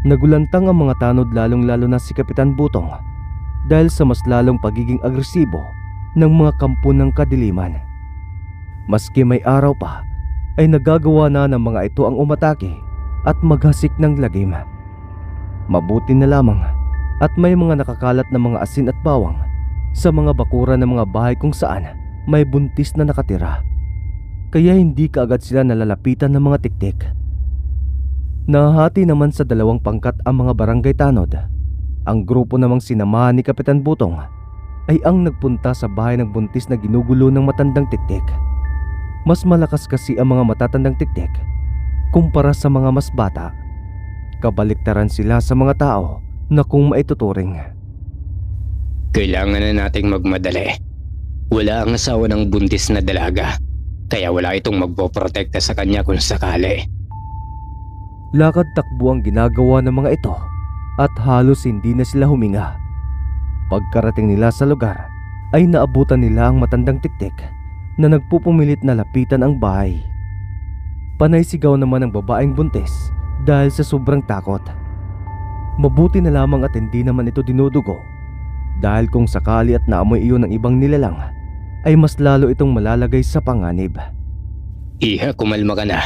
Nagulantang ang mga tanod lalong-lalo na si Kapitan Butong dahil sa mas lalong pagiging agresibo ng mga kampo ng kadiliman. Maski may araw pa ay nagagawa na ng mga ito ang umatake at maghasik ng lagim. Mabuti na lamang at may mga nakakalat na mga asin at bawang sa mga bakuran ng mga bahay kung saan may buntis na nakatira. Kaya hindi kaagad sila nalalapitan ng mga tiktik. Nahati naman sa dalawang pangkat ang mga barangay tanod. Ang grupo namang sinamahan ni Kapitan Butong ay ang nagpunta sa bahay ng buntis na ginugulo ng matandang tiktik. Mas malakas kasi ang mga matatandang tiktik kumpara sa mga mas bata. Kabaliktaran sila sa mga tao na kung maituturing. Kailangan na nating magmadali. Wala ang asawa ng buntis na dalaga, kaya wala itong magpoprotekta sa kanya kung sakali. Lakad takbo ang ginagawa ng mga ito at halos hindi na sila huminga. Pagkarating nila sa lugar ay naabutan nila ang matandang tiktik na nagpupumilit na lapitan ang bahay. Panay sigaw naman ang babaeng buntis dahil sa sobrang takot. Mabuti na lamang at hindi naman ito dinudugo dahil kung sakali at naamoy iyon ng ibang nilalang ay mas lalo itong malalagay sa panganib. Iha, kumalma ka na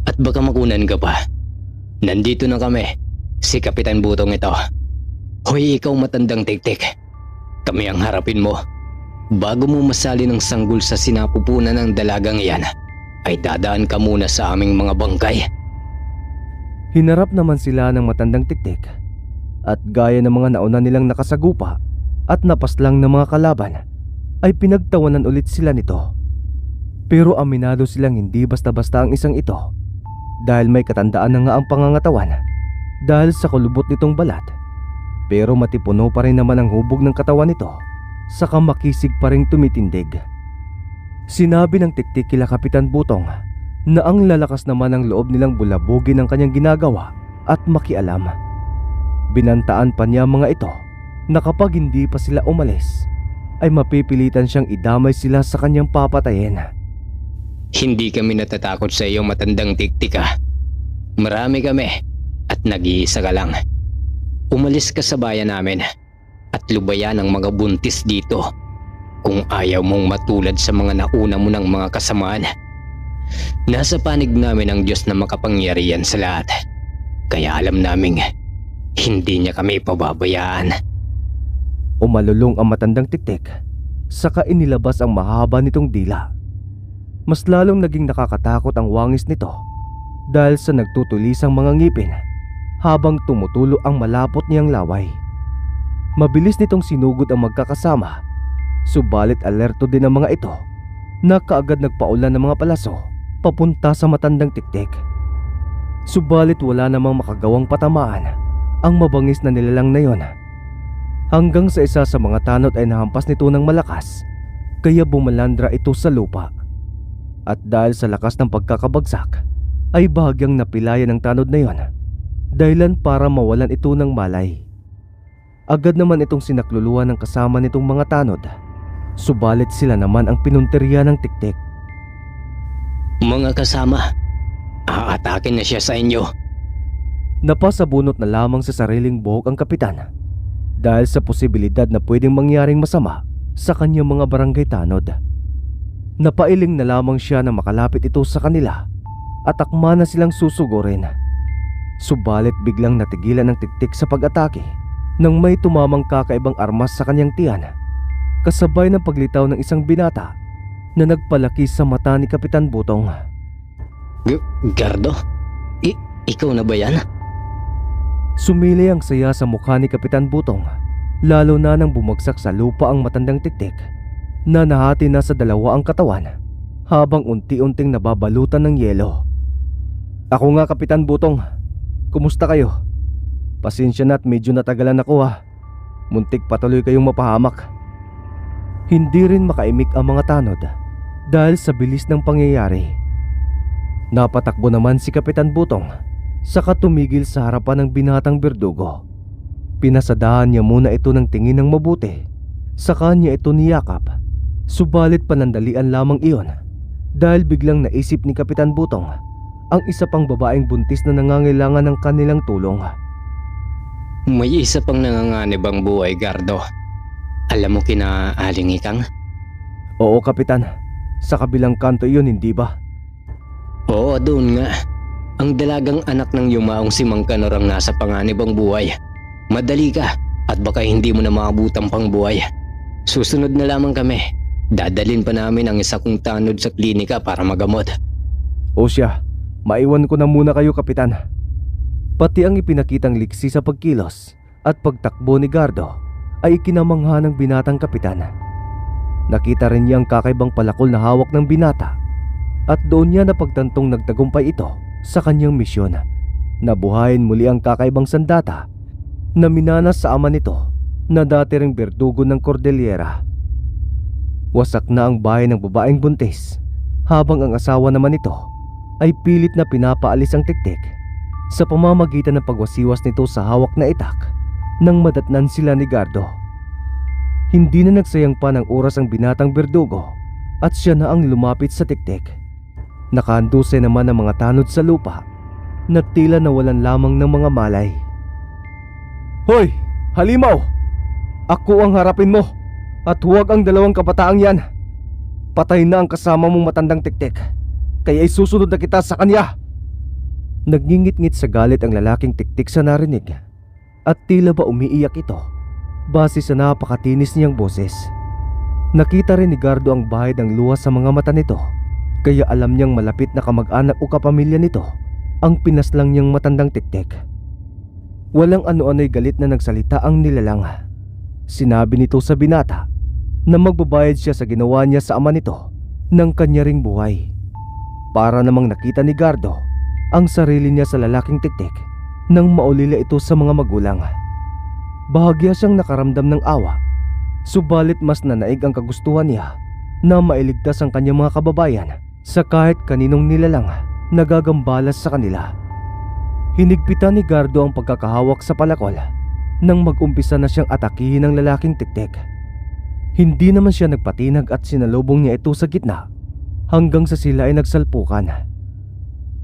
at baka makunan ka pa. Nandito na kami, si Kapitan Butong ito. Hoy, ikaw matandang tiktik, kami ang harapin mo. Bago mo masali ng sanggol sa sinapupunan ng dalagang iyan, ay dadaan ka muna sa aming mga bangkay. Hinarap naman sila ng matandang tiktik at gaya ng mga nauna nilang nakasagupa at napaslang ng mga kalaban ay pinagtawanan ulit sila nito. Pero aminado silang hindi basta-basta ang isang ito dahil may katandaan na nga ang pangangatawan dahil sa kulubot nitong balat. Pero matipuno pa rin naman ang hubog ng katawan nito saka makisig pa rin tumitindig. Sinabi ng tiktik kila Kapitan Butong na ang lalakas naman ang loob nilang bulabugin ang kanyang ginagawa at makialam. Binantaan pa niya mga ito na kapag hindi pa sila umalis ay mapipilitan siyang idamay sila sa kanyang papatayin. Hindi kami natatakot sa iyo, matandang tiktik ah. Marami kami at nag-iisa ka lang. Umalis ka sa bayan namin at lubayan ang mga buntis dito kung ayaw mong matulad sa mga nauna mo ng mga kasamaan. Nasa panig namin ang Diyos na makapangyarihan sa lahat, kaya alam naming hindi niya kami pababayaan. Umalulong ang matandang tiktik saka inilabas ang mahaba nitong dila. Mas lalong naging nakakatakot ang wangis nito dahil sa nagtutulisang mga ngipin habang tumutulo ang malapot niyang laway. Mabilis nitong sinugod ang magkakasama, subalit alerto din ang mga ito na kaagad nagpaulan ng mga palaso papunta sa matandang tiktik. Subalit wala namang makagawang patamaan ang mabangis na nilalang na yon. Hanggang sa isa sa mga tanod ay nahampas nito ng malakas kaya bumalandra ito sa lupa. At dahil sa lakas ng pagkakabagsak ay bahagyang napilayan ng tanod na yon, dahilan para mawalan ito ng malay. Agad naman itong sinakluluhan ng kasama nitong mga tanod, subalit sila naman ang pinunteriya ng tiktik. Mga kasama, aatakin na siya sa inyo. Napasabunot na lamang sa sariling buhok ang kapitan dahil sa posibilidad na pwedeng mangyaring masama sa kanyang mga barangay tanod. Napailing na lamang siya na makalapit ito sa kanila at akma na silang susugurin. Subalit biglang natigilan ng tiktik sa pag-atake nang may tumamang kakaibang armas sa kanyang tiyan, kasabay ng paglitaw ng isang binata na nagpalaki sa mata ni Kapitan Butong. Gardo? Ikaw na ba yan? Sumilay ang saya sa mukha ni Kapitan Butong, lalo na nang bumagsak sa lupa ang matandang tiktik na nahati na sa dalawa ang katawan habang unti-unting nababalutan ng yelo. Ako nga, Kapitan Butong. Kumusta kayo? Pasensya na at medyo natagalan ako ha. Muntik patuloy kayong mapahamak. Hindi rin makaimik ang mga tanod dahil sa bilis ng pangyayari. Napatakbo naman si Kapitan Butong saka tumigil sa harapan ng binatang berdugo. Pinasadahan niya muna ito ng tingin ng mabuti Sa kanya ito niyakap. Subalit panandalian lamang iyon dahil biglang naisip ni Kapitan Butong ang isa pang babaeng buntis na nangangailangan ng kanilang tulong. May isa pang nanganganib ang buhay, Gardo. Alam mo kina Aling Ikang? Oo, Kapitan. Sa kabilang kanto iyon, hindi ba? Oo, doon nga. Ang dalagang anak ng yumaong si Mang Kanor ang nasa panganib ang buhay. Madali ka at baka hindi mo na maabutan pang buhay. Susunod na lamang kami. Dadalin pa namin ang isa kong tanod sa klinika para magamot. O siya, maiwan ko na muna kayo, Kapitan. Pati ang ipinakitang liksi sa pagkilos at pagtakbo ni Gardo ay ikinamangha ng binatang kapitan. Nakita rin niya ang kakaibang palakol na hawak ng binata at doon niya napagtantong nagtagumpay ito sa kanyang misyon na buhayin muli ang kakaibang sandata na minanas sa ama nito na dati ring berdugo ng Cordillera. Wasak na ang bahay ng babaeng buntis habang ang asawa naman nito ay pilit na pinapaalis ang tiktik sa pamamagitan ng pagwasiwas nito sa hawak na itak nang madatnan sila ni Gardo. Hindi na nagsayang pa ng oras ang binatang berdugo at siya na ang lumapit sa tiktik. Nakahandusay naman ang mga tanod sa lupa na tila nawalan lamang ng mga malay. Hoy! Halimaw! Ako ang harapin mo at huwag ang dalawang kabataang yan. Patay na ang kasama mong matandang tiktik, kaya isusunod na kita sa kanya. Nagngingit-ngit sa galit ang lalaking tiktik sa narinig at tila ba umiiyak ito base sa napakatinis niyang boses. Nakita rin ni Gardo ang bahid ng luha sa mga mata nito, kaya alam niyang malapit na kamag-anak o kapamilya nito ang pinaslang niyang matandang tiktik. Walang ano-ano'y galit na nagsalita ang nilalang. Sinabi nito sa binata na magbabayad siya sa ginawa niya sa ama nito ng kanya ring buhay. Para namang nakita ni Gardo ang sarili niya sa lalaking tiktik nang maulila ito sa mga magulang. Bahagya siyang nakaramdam ng awa, subalit mas nanaig ang kagustuhan niya na mailigtas ang kanyang mga kababayan sa kahit kaninong nilalang nagagambalas sa kanila. Hinigpitan ni Gardo ang pagkakahawak sa palakol nang mag-umpisa na siyang atakihin ng lalaking tiktik. Hindi naman siya nagpatinag at sinalubong niya ito sa gitna hanggang sa sila ay nagsalpukan.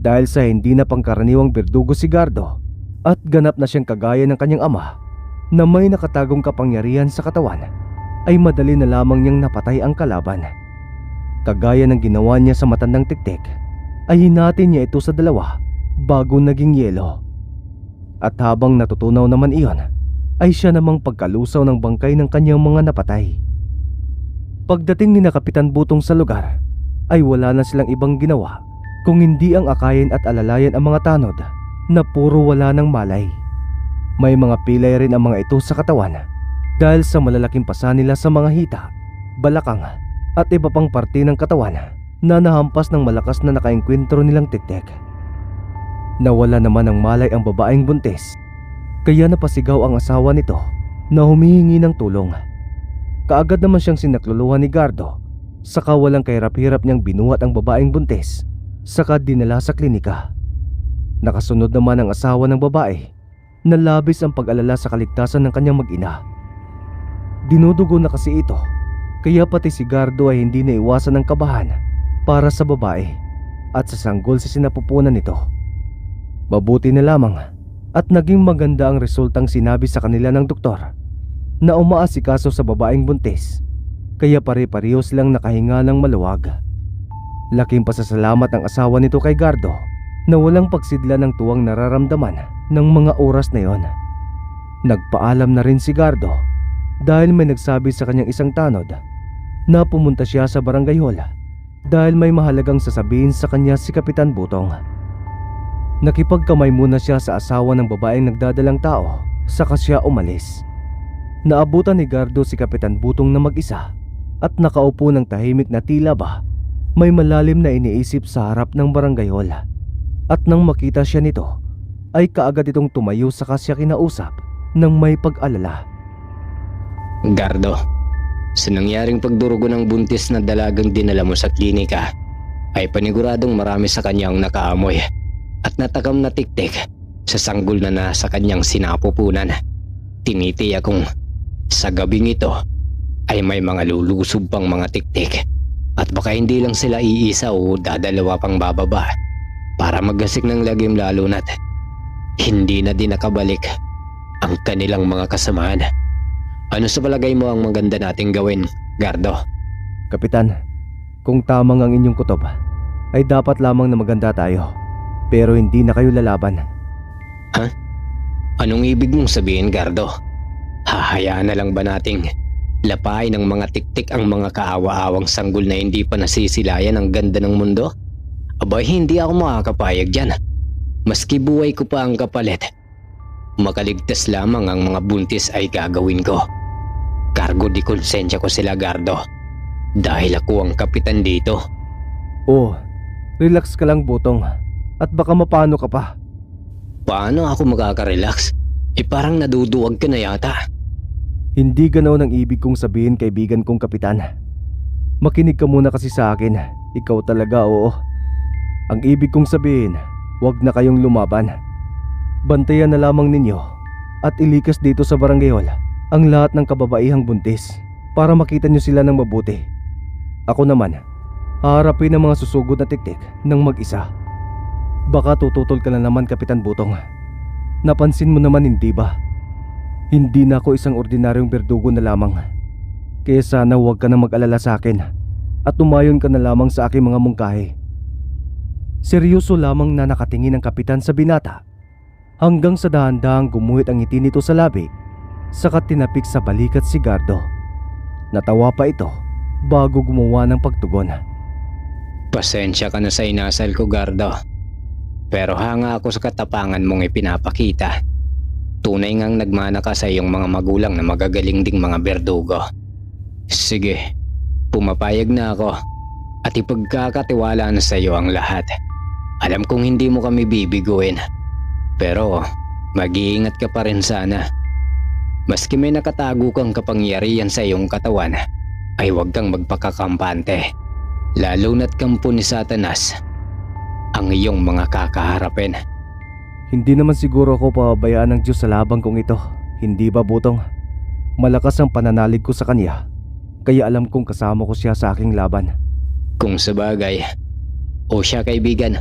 Dahil sa hindi na pangkaraniwang berdugo si Gardo at ganap na siyang kagaya ng kanyang ama na may nakatagong kapangyarihan sa katawan, ay madali na lamang niyang napatay ang kalaban. Kagaya ng ginawa niya sa matandang tiktik, ay hinati niya ito sa dalawa bago naging yelo. At habang natutunaw naman iyon, ay siya namang pagkalusaw ng bangkay ng kanyang mga napatay. Pagdating ni na Kapitan Butong sa lugar, ay wala na silang ibang ginawa kung hindi ang akayin at alalayan ang mga tanod na puro wala ng malay. May mga pilay rin ang mga ito sa katawan dahil sa malalaking pasa nila sa mga hita, balakang at iba pang parte ng katawan na nahampas ng malakas na nakaengkwentro nilang tiktik. Nawala naman ng malay ang babaeng buntis, kaya napasigaw ang asawa nito na humihingi ng tulong. Kaagad naman siyang sinakluluhan ni Gardo, saka walang kahirap-hirap niyang binuhat ang babaeng buntis, saka dinala sa klinika. Nakasunod naman ang asawa ng babae na labis ang pag-alala sa kaligtasan ng kanyang mag-ina. Dinudugo na kasi ito, kaya pati si Gardo ay hindi naiwasan ng kabahan para sa babae at sa sanggol sa sinapupunan nito. Mabuti na lamang at naging maganda ang resultang sinabi sa kanila ng doktor na umaasikaso sa babaeng buntis, kaya pare-pareho silang nakahinga ng maluwag. Laking pasasalamat ang asawa nito kay Gardo na walang pagsidla ng tuwang nararamdaman ng mga oras na yon. Nagpaalam na rin si Gardo dahil may nagsabi sa kanyang isang tanod na pumunta siya sa barangay hall dahil may mahalagang sasabihin sa kanya si Kapitan Butong. Nakipagkamay muna siya sa asawa ng babaeng nagdadalang tao, saka siya umalis. Naabutan ni Gardo si Kapitan Butong na mag-isa at nakaupo ng tahimik na tila ba may malalim na iniisip sa harap ng barangay hall. At nang makita siya nito, ay kaagad itong tumayo saka siya kinausap ng may pag-alala. Gardo, sa nangyaring pagdurugo ng buntis na dalagang dinala mo sa klinika, ay paniguradong marami sa kanyang nakaamoy at natakam na tiktik sa sanggol na nasa kanyang sinapupunan. Tinitiyak kong sa gabing ito ay may mga lulusob pang mga tiktik at baka hindi lang sila iisa o dadalawa pang bababa para maggasik ng lagim lalo na't hindi na din nakabalik ang kanilang mga kasamahan. Ano sa palagay mo ang maganda nating gawin, Gardo? Kapitan, kung tamang ang inyong kutob, ay dapat lamang na maganda tayo. Pero hindi na kayo lalaban. Anong ibig mong sabihin, Gardo? Hahayaan na lang ba nating lapain ng mga tiktik ang mga kaawa-awang sanggol na hindi pa nasisilayan ang ganda ng mundo? Abay, hindi ako makakapayag dyan. Maski buhay ko pa ang kapalit, makaligtas lamang ang mga buntis ay gagawin ko. Cargo di konsensya ko sila, Gardo. Dahil ako ang kapitan dito. Oh, relax ka lang, Butong. At baka mapano ka pa. Paano ako makaka-relax? Parang naduduwag ka na yata. Hindi ganaw ang ibig kong sabihin, kaibigan kong kapitan. Makinig ka muna kasi sa akin. Ikaw talaga, oo. Ang ibig kong sabihin, huwag na kayong lumaban. Bantayan na lamang ninyo at ilikas dito sa Barangay Hall ang lahat ng kababaihang buntis para makita nyo sila ng mabuti. Ako naman, haharapin ang mga susugod na tiktik ng mag-isa. Baka tututol ka na naman, Kapitan Butong. Napansin mo naman, hindi ba? Hindi na ako isang ordinaryong berdugo na lamang. Kaya sana huwag ka na mag-alala sa akin at tumayon ka na lamang sa aking mga mungkahi. Seryoso lamang na nakatingin ang kapitan sa binata hanggang sa dahan-dahang gumuhit ang ngiti nito sa labi, saka tinapik sa balikat si Gardo. Natawa pa ito bago gumawa ng pagtugon. Pasensya ka na sa inasal ko, Gardo. Pero hanga ako sa katapangan mong ipinapakita. Tunay ngang nagmana ka sa iyong mga magulang na magagaling ding mga berdugo. Sige, pumapayag na ako at ipagkakatiwala na sa iyo ang lahat. Alam kong hindi mo kami bibiguin, pero mag-iingat ka pa rin sana. Maski may nakatago kang kapangyarihan sa iyong katawan, ay huwag kang magpakakampante. Lalo na't kampo ni Satanas ang iyong mga kakaharapin. Hindi naman siguro ako pababayaan ng Diyos sa labang kong ito. Hindi ba, Butong? Malakas ang pananalig ko sa kanya, kaya alam kong kasama ko siya sa aking laban. Kung sabagay, o siya kaibigan,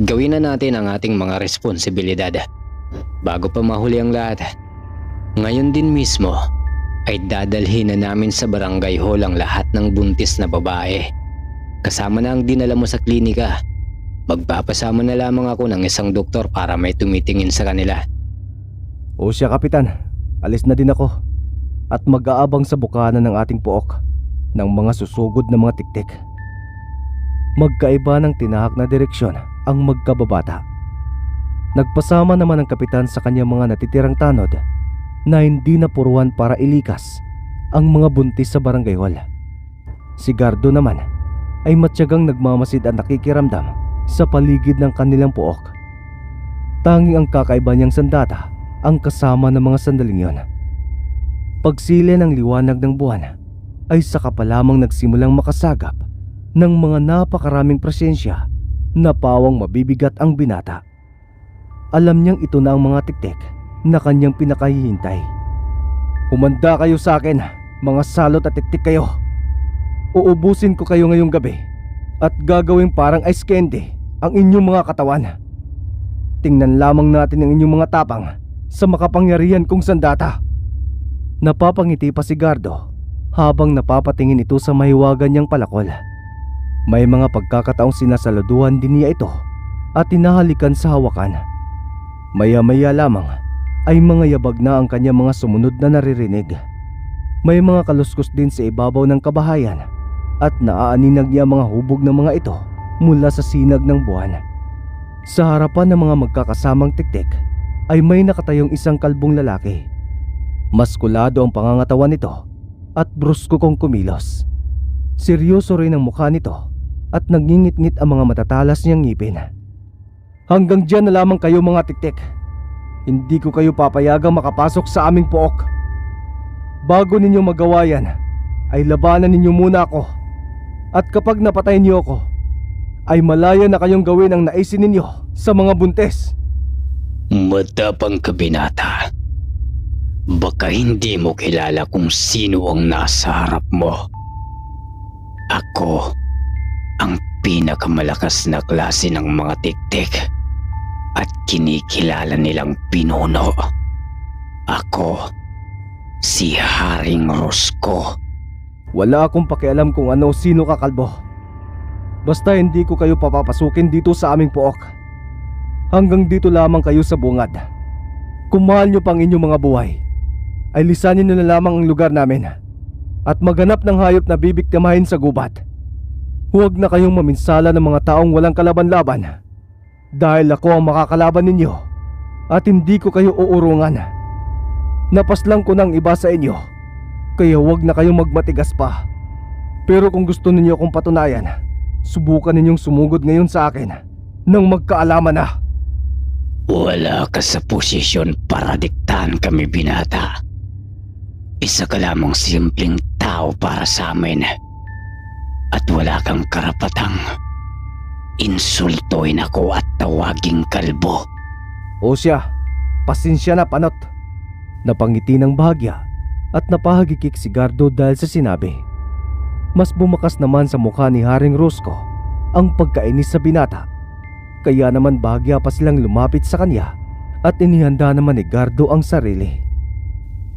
gawin na natin ang ating mga responsibilidad bago pa mahuli ang lahat. Ngayon din mismo ay dadalhin na namin sa Barangay Hall ang lahat ng buntis na babae. Kasama na ang dinala mo sa klinika. Magpapasama na lamang ako ng isang doktor para may tumitingin sa kanila. O siya, Kapitan, alis na din ako at mag-aabang sa bukana ng ating pook ng mga susugod na mga tiktik. Magkaiba ng tinahak na direksyon ang magkababata. Nagpasama naman ang kapitan sa kanyang mga natitirang tanod na hindi napuruan para ilikas ang mga buntis sa Barangay Hall. Si Gardo naman ay matyagang nagmamasid at nakikiramdam sa paligid ng kanilang pook. Tanging ang kakaiba niyang sandata ang kasama ng mga sandaling yon. Pagsili ng liwanag ng buwan ay saka pa lamang nagsimulang makasagap ng mga napakaraming presensya na pawang mabibigat ang binata. Alam niyang ito na ang mga tiktik na kanyang pinakahihintay. Humanda kayo sa akin, mga salot at tiktik kayo. Uubusin ko kayo ngayong gabi at gagawing parang ice candy ang inyong mga katawan. Tingnan lamang natin ang inyong mga tapang sa makapangyarihan kong sandata. Napapangiti pa si Gardo habang napapatingin ito sa mahiwagan niyang palakol. May mga pagkakataong sinasaluduhan din niya ito at tinahalikan sa hawakan. Maya-maya lamang ay mga yabag na ang kanyang mga sumunod na naririnig. May mga kaluskos din sa ibabaw ng kabahayan at naaaninag niya mga hubog ng mga ito mula sa sinag ng buwan. Sa harapan ng mga magkakasamang tiktik ay may nakatayong isang kalbong lalaki. Maskulado ang pangangatawan nito at brusko kong kumilos. Seryoso rin ang mukha nito at nangingit-ngit ang mga matatalas niyang ngipin. Hanggang diyan na lamang kayo, mga tiktik. Hindi ko kayo papayagang makapasok sa aming pook. Bago ninyo magawa yan, ay labanan ninyo muna ako. At kapag napatay niyo ako, ay malaya na kayong gawin ang naisin ninyo sa mga buntes. Matapang ka, binata. Baka hindi mo kilala kung sino ang nasa harap mo. Ako ang pinakamalakas na klase ng mga tiktik at kinikilala nilang pinuno. Ako, si Haring Rosco. Wala akong pakialam kung ano o sino ka, kalbo. Basta hindi ko kayo papapasukin dito sa aming pook. Hanggang dito lamang kayo sa bungad. Kung mahal nyo pang inyong mga buhay, ay lisanin nyo na lamang ang lugar namin at maghanap ng hayop na bibiktimahin sa gubat. Huwag na kayong maminsala ng mga taong walang kalaban-laban dahil ako ang makakalaban ninyo at hindi ko kayo uurungan. Napaslang ko ng iba sa inyo, kaya huwag na kayong magmatigas pa. Pero kung gusto ninyo akong patunayan, subukan ninyong sumugod ngayon sa akin nang magkaalaman na. Wala ka sa posisyon para diktahan kami, binata. Isa ka lamang simpleng tao para sa amin. At wala kang karapatang insultuin ako at tawaging kalbo. O siya, pasensya na, panot. Napangiti ng bahagya at napahagikik si Gardo dahil sa sinabi. Mas bumakas naman sa mukha ni Haring Rosco ang pagkainis sa binata. Kaya naman bahagya pa silang lumapit sa kanya at inihanda naman ni Gardo ang sarili.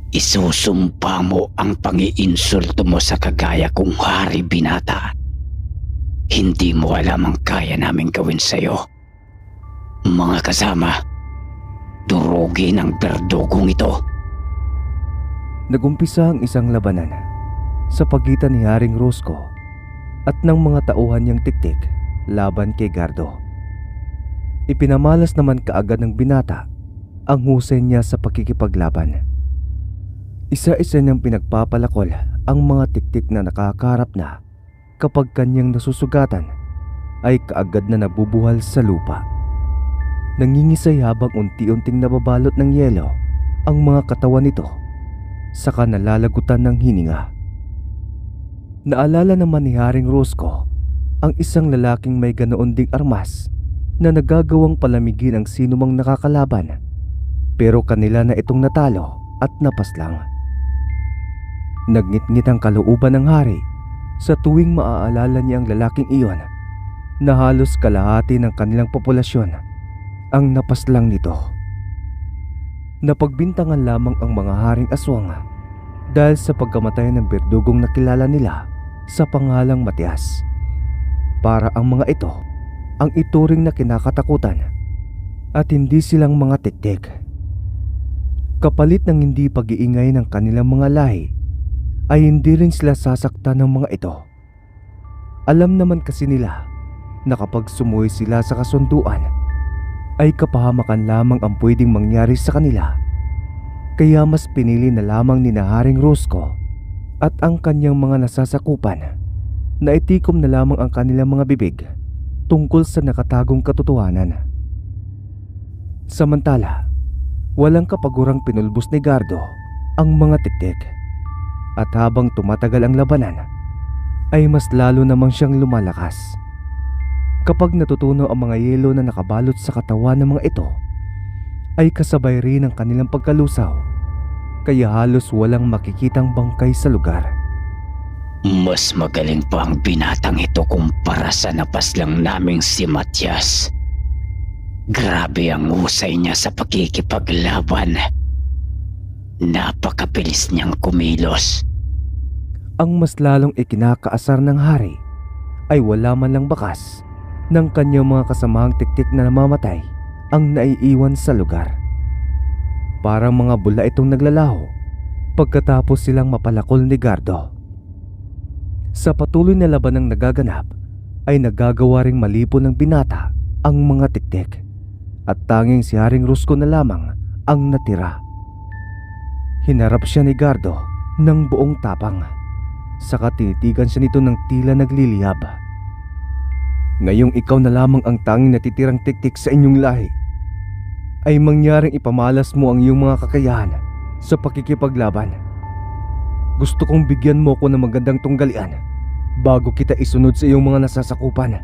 Isusumpa mo ang pangiinsulto mo sa kagaya kong hari, binata. Hindi mo alam ang kaya naming gawin sa'yo. Mga kasama, durugin ang berdugong ito. Nagumpisa ang isang labanan sa pagitan ni Haring Rosco at ng mga tauhan niyang tiktik laban kay Gardo. Ipinamalas naman kaagad ng binata ang husay niya sa pakikipaglaban. Isa-isa niyang pinagpapalakol ang mga tiktik na nakakarap na kapag kanyang nasusugatan ay kaagad na nabubuhal sa lupa. Nangingisay habang unti-unting nababalot ng yelo ang mga katawan nito, saka nalalagutan ng hininga. Naalala naman ni Haring Rosco ang isang lalaking may ganoon ding armas na nagagawang palamigin ang sinumang nakakalaban, pero kanila na itong natalo at napaslang. Nagngit-ngit ang kalooban ng hari sa tuwing maaalala niya ang lalaking iyon na halos kalahati ng kanilang populasyon ang napaslang nito. Napagbintangan lamang ang mga haring aswang dahil sa pagkamatay ng berdugong nakilala nila sa pangalang Matias. Para ang mga ito ang ituring na kinakatakutan at hindi silang mga tiktik. Kapalit ng hindi pag-iingay ng kanilang mga lahi ay hindi rin sila sasaktan ng mga ito. Alam naman kasi nila na kapag sumuwi sila sa kasunduan ay kapahamakan lamang ang pwedeng mangyari sa kanila. Kaya mas pinili na lamang ni Haring Rosco at ang kanyang mga nasasakupan na itikom na lamang ang kanilang mga bibig tungkol sa nakatagong katotohanan. Samantala, walang kapagurang pinulbos ni Gardo ang mga tiktik. At habang tumatagal ang labanan, ay mas lalo namang siyang lumalakas. Kapag natutunaw ang mga yelo na nakabalot sa katawan ng mga ito, ay kasabay rin ang kanilang pagkalusaw, kaya halos walang makikitang bangkay sa lugar. Mas magaling pa ang binatang ito kumpara sa napaslang naming si Matias. Grabe ang husay niya sa pakikipaglaban. Napakabilis niyang kumilos. Ang mas lalong ikinakaasar ng hari ay wala man lang bakas ng kanyang mga kasamahang tiktik na namamatay ang naiiwan sa lugar. Parang mga bula itong naglalaho pagkatapos silang mapalakol ni Gardo. Sa patuloy na labanang nagaganap ay nagagawa ring malipon ng binata ang mga tiktik at tanging si Haring Rosco na lamang ang natira. Hinarap siya ni Gardo ng buong tapang, saka tinitigan siya nito ng tila naglilihab. Ngayong ikaw na lamang ang tanging natitirang tiktik sa inyong lahi, ay mangyaring ipamalas mo ang iyong mga kakayahan sa pakikipaglaban. Gusto kong bigyan mo ko ng magandang tunggalian bago kita isunod sa iyong mga nasasakupan.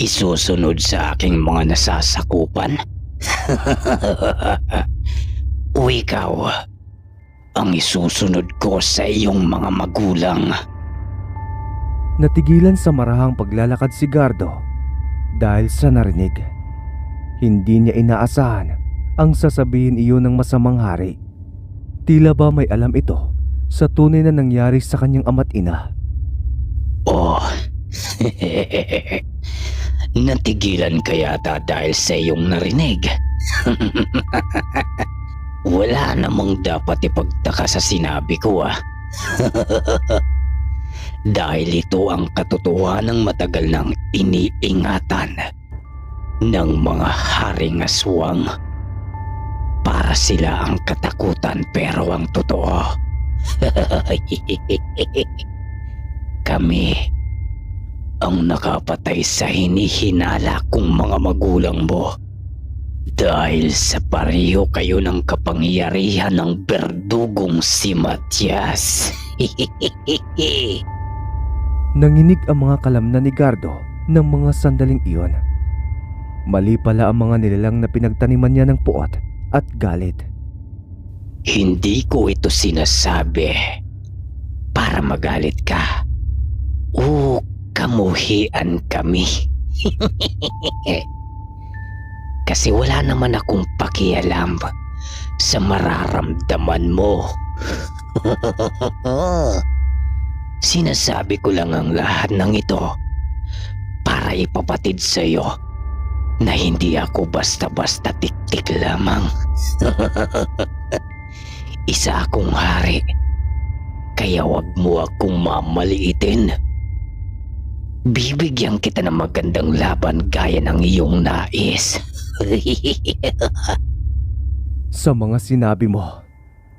Isusunod sa aking mga nasasakupan? O ikaw, ang isusunod ko sa iyong mga magulang. Natigilan sa marahang paglalakad si Gardo dahil sa narinig. Hindi niya inaasahan ang sasabihin iyon ng masamang hari. Tila ba may alam ito sa tunay na nangyari sa kanyang ama't ina. Oh, natigilan ka yata dahil sa iyong narinig. Wala namang dapat ipagtaka sa sinabi ko Dahil ito ang katotohanang matagal nang iniingatan ng mga haring aswang. Para sila ang katakutan pero ang totoo. Kami ang nakapatay sa hinihinala kong mga magulang mo. Dahil sa pareho kayo ng kapangyarihan ng berdugong si Matias. Nanginig ang mga kalamnan ni Gardo ng mga sandaling iyon. Mali pala ang mga nilalang na pinagtaniman niya ng puot at galit. Hindi ko ito sinasabi para magalit ka o kamuhian kami. Kasi wala naman akong pakialam sa mararamdaman mo. Sinasabi ko lang ang lahat ng ito para ipapatid sa iyo na hindi ako basta-basta tik-tik lamang. Isa akong hari, kaya wag mo akong mamaliitin. Bibigyan kita ng magandang laban gaya ng iyong nais. Sa mga sinabi mo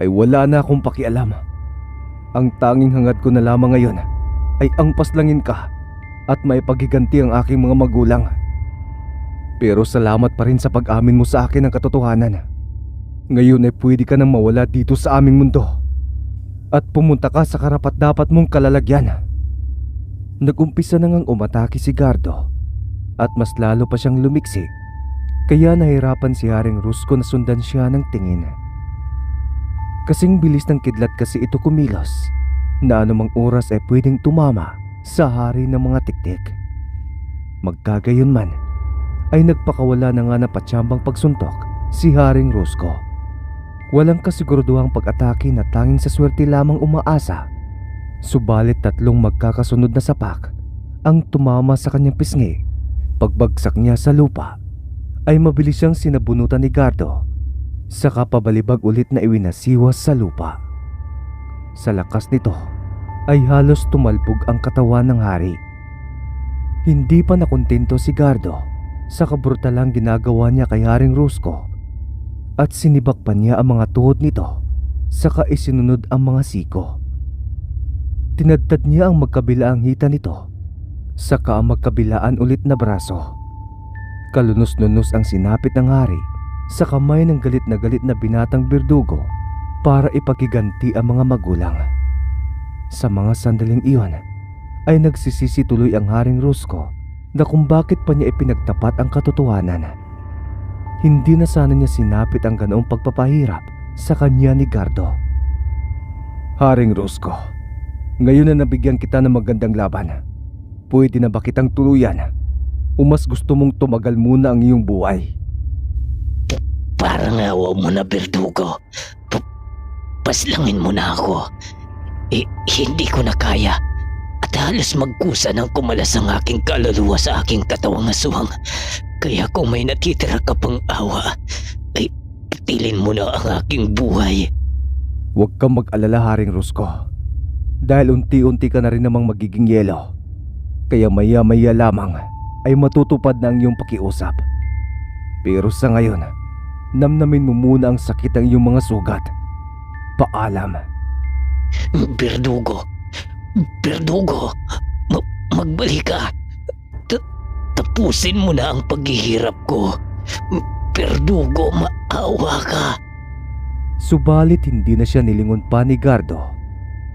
ay wala na akong pakialam. Ang tanging hangad ko na lamang ngayon ay ang paslangin ka at may paghiganti ang aking mga magulang. Pero salamat pa rin sa pag-amin mo sa akin ng katotohanan. Ngayon ay pwede ka nang mawala dito sa aming mundo at pumunta ka sa karapat-dapat mong kalalagyan. Nagumpisa na ngang umatake si Gardo at mas lalo pa siyang lumiksi, kaya nahirapan si Haring Rusko na sundan siya ng tingin. Kasing bilis ng kidlat kasi ito kumilos na anumang oras ay pwedeng tumama sa hari ng mga tiktik. Magkagayon man ay nagpakawala na nga na patsyambang pagsuntok si Haring Rusko. Walang kasiguraduhang pag-atake na tanging sa swerte lamang umaasa. Subalit tatlong magkakasunod na sapak ang tumama sa kanyang pisngi. Pagbagsak niya sa lupa ay mabilis siyang sinabunutan ni Gardo, saka pabalibag ulit na iwinasiwas sa lupa. Sa lakas nito ay halos tumalbog ang katawan ng hari. Hindi pa nakontento si Gardo sa kabrutalang ginagawa niya kay Haring Rusko at sinibak pa niya ang mga tuhod nito, saka isinunod ang mga siko. Tinadtad niya ang magkabilaang hita nito, saka ang magkabilaan ulit na braso. Kalunos-lunos ang sinapit ng hari sa kamay ng galit na binatang birdugo para ipaghiganti ang mga magulang. Sa mga sandaling iyon ay nagsisisi tuloy ang Haring Rusko na kung bakit pa niya ipinagtapat ang katotohanan. Hindi na sana niya sinapit ang ganoong pagpapahirap sa kanya ni Gardo. Haring Rusko, ngayon na nabigyan kita ng magandang laban, pwede na ba kitang tuluyan? O mas gusto mong tumagal muna ang iyong buhay? Parang awa mo na, Berdugo. Paslangin mo na ako. Hindi ko na kaya. At halos magkusa ng kumalas ang aking kaluluwa sa aking katawang aswang. Kaya kung may natitira ka pang awa, ay pitilin mo na ang aking buhay. Huwag kang mag-alala, Haring Rusko. Dahil unti-unti ka na rin namang magiging yelo. Kaya maya-maya lamang ay matutupad na ang iyong pakiusap. Pero sa ngayon, namnamin mo muna ang sakit ng iyong mga sugat. Paalam. Berdugo, magbalik ka. Tapusin mo na ang paghihirap ko. Berdugo, maawa ka. Subalit hindi na siya nilingon pa ni Gardo.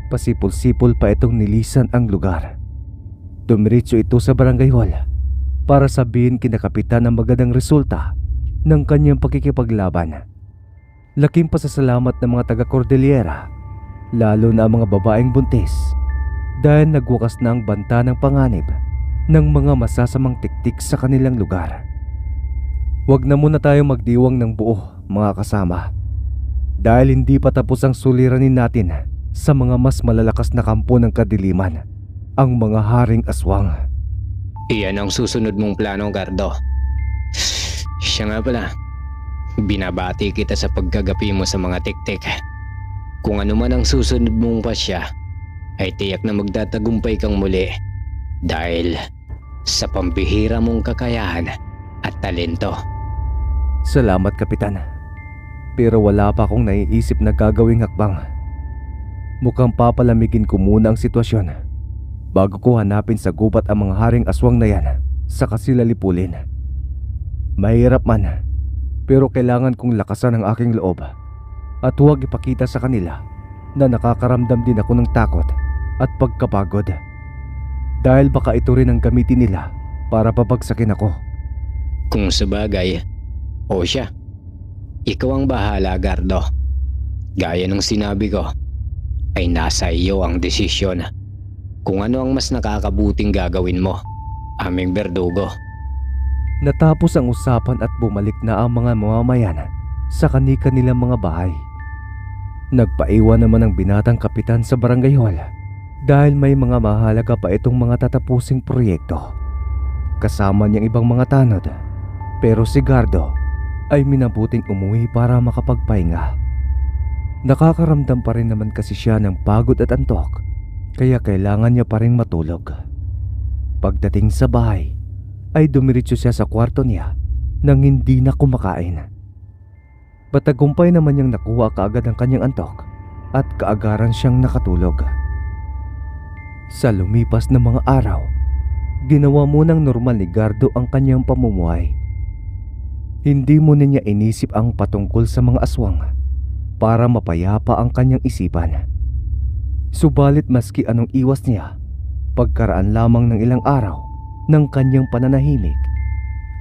Pasipol-sipol pa itong nilisan ang lugar. Dumiretso ito sa barangay hall para sabihin kina kapitan ang magandang resulta ng kanyang pakikipaglaban. Laking pasasalamat ng mga taga-Cordillera, lalo na ang mga babaeng buntis, dahil nagwakas na ang banta ng panganib ng mga masasamang tiktik sa kanilang lugar. Huwag na muna tayong magdiwang ng buo, mga kasama, dahil hindi pa tapos ang suliranin natin sa mga mas malalakas na kampo ng kadiliman, ang mga haring aswang. Iyan ang susunod mong plano, Gardo. Siya nga pala, binabati kita sa paggagapi mo sa mga tiktik. Kung ano man ang susunod mong pasya, ay tiyak na magtatagumpay kang muli dahil sa pambihira mong kakayahan at talento. Salamat, Kapitan. Pero wala pa akong naiisip na gagawing hakbang. Mukhang papalamigin ko muna ang sitwasyon bago ko hanapin sa gubat ang mga haring aswang na yan sa kasilalipulin. Mahirap man, pero kailangan kong lakasan ang aking loob at huwag ipakita sa kanila na nakakaramdam din ako ng takot at pagkapagod. Dahil baka ito rin ang gamitin nila para papagsakin ako. Kung sabagay, o siya, ikaw ang bahala, Gardo. Gaya ng sinabi ko, ay nasa iyo ang desisyon kung ano ang mas nakakabuting gagawin mo, aming berdugo. Natapos ang usapan at bumalik na ang mga mamamayan sa kani-kanilang mga bahay. Nagpaiwan naman ang binatang kapitan sa barangay hall dahil may mga mahalaga pa itong mga tatapusing proyekto. Kasama niyang ibang mga tanod, pero si Gardo ay minabuting umuwi para makapagpahinga. Nakakaramdam pa rin naman kasi siya ng pagod at antok, kaya kailangan niya pa rin matulog. Pagdating sa bahay, ay dumiretso siya sa kwarto niya nang hindi na kumakain. Patagumpay naman niyang nakuha kaagad ang kanyang antok at kaagaran siyang nakatulog. Sa lumipas na mga araw, ginawa munang normal ni Gardo ang kanyang pamumuhay. Hindi muna niya inisip ang patungkol sa mga aswang para mapayapa ang kanyang isipan. Subalit maski anong iwas niya, pagkaraan lamang ng ilang araw ng kanyang pananahimik,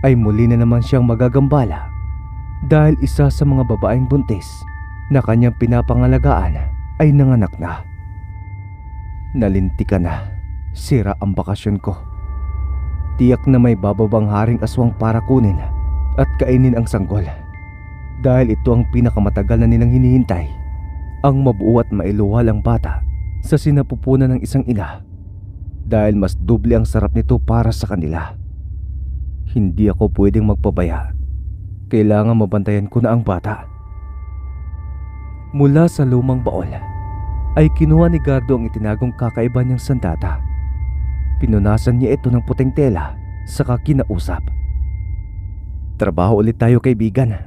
ay muli na naman siyang magagambala dahil isa sa mga babaeng buntis na kanyang pinapangalagaan ay nanganak na. Nalintikan na, sira ang bakasyon ko. Tiyak na may bababang haring aswang para kunin at kainin ang sanggol. Dahil ito ang pinakamatagal na nilang hinihintay, ang mabuo at mailuwal ang bata sa sinapupunan ng isang ina. Dahil mas doble ang sarap nito para sa kanila. Hindi ako pwedeng magpabaya. Kailangan mabantayan ko na ang bata. Mula sa lumang baol, ay kinuha ni Gardo ang itinagong kakaiba niyang sandata. Pinunasan niya ito ng puting tela, saka kinausap. Trabaho ulit tayo, kaibigan.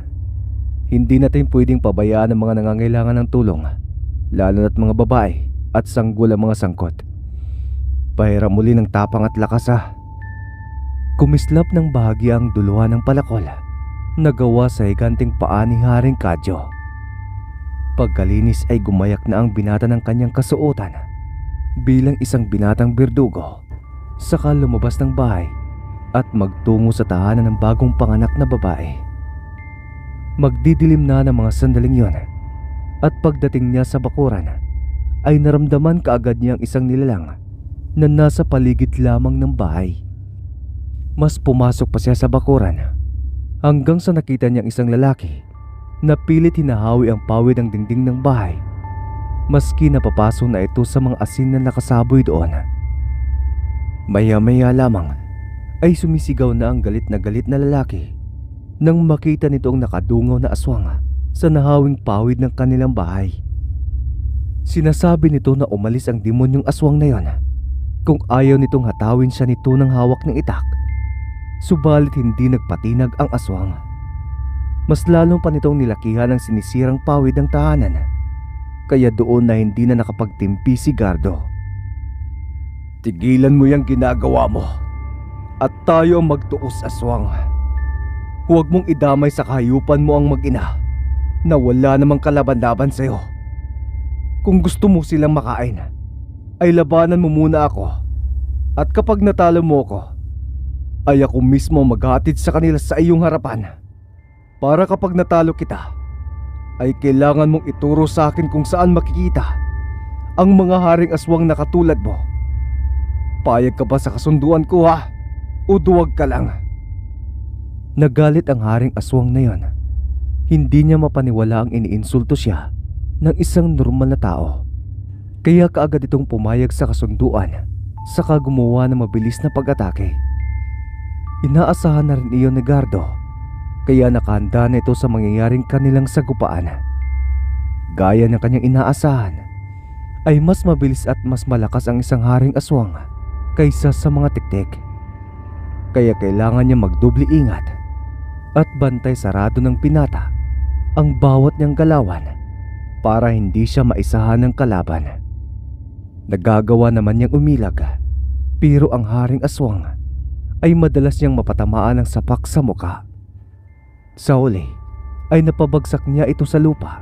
Hindi natin pwedeng pabayaan ang mga nangangailangan ng tulong, lalo na't mga babae at sanggol ang mga sangkot. Pahiram muli ng tapang at lakas ha. Kumislap ng bahagya ang duluhan ng palakol na gawa sa higanting paa ni Haring Kadyo. Pagkalinis ay gumayak na ang binata ng kanyang kasuotan bilang isang binatang berdugo, saka lumabas ng bahay at magtungo sa tahanan ng bagong panganak na babae. Magdidilim na ng mga sandaling yon at pagdating niya sa bakuran ay naramdaman kaagad niya ang isang nilalang na nasa paligid lamang ng bahay. Mas pumasok pa siya sa bakuran hanggang sa nakita niyang isang lalaki na pilit hinahawi ang pawid ng dingding ng bahay, maski napapaso na ito sa mga asin na nakasaboy doon. Maya-maya lamang ay sumisigaw na ang galit na lalaki nang makita nitong nakadungaw na aswang sa nahawing pawid ng kanilang bahay. Sinasabi nito na umalis ang demonyong aswang na yon kung ayaw nitong hatawin siya nito ng hawak ng itak. Subalit hindi nagpatinag ang aswang. Mas lalong pa nitong nilakihan ang sinisirang pawid ng tahanan, kaya doon na hindi na nakapagtimpi si Gardo. Tigilan mo yung ginagawa mo at tayo ang magtuos, aswang. Huwag mong idamay sa kahayupan mo ang mag-ina na wala namang kalaban-laban sa'yo. Kung gusto mo silang makain, ay labanan mo muna ako, at kapag natalo mo ako, ay ako mismo maghatid sa kanila sa iyong harapan. para kapag natalo kita, ay kailangan mong ituro sa akin kung saan makikita ang mga haring aswang na katulad mo. Payag ka ba sa kasunduan ko ha? O duwag ka lang? Nagalit ang haring aswang na yon. Hindi niya mapaniwala ang iniinsulto siya ng isang normal na tao. Kaya kaagad itong pumayag sa kasunduan, saka gumawa ng mabilis na pag-atake. Inaasahan na rin iyon ni Gardo, kaya nakahanda na ito sa mangyayaring kanilang sagupaan. Gaya ng kanyang inaasahan, ay mas mabilis at mas malakas ang isang haring aswang kaysa sa mga tiktik. Kaya kailangan niya magdubli ingat at bantay sarado ng pinata ang bawat niyang galawan para hindi siya maisahan ng kalaban. Nagagawa naman niyang umilag, pero ang haring aswang ay madalas niyang mapatamaan ng sapak sa muka. Sa huli ay napabagsak niya ito sa lupa,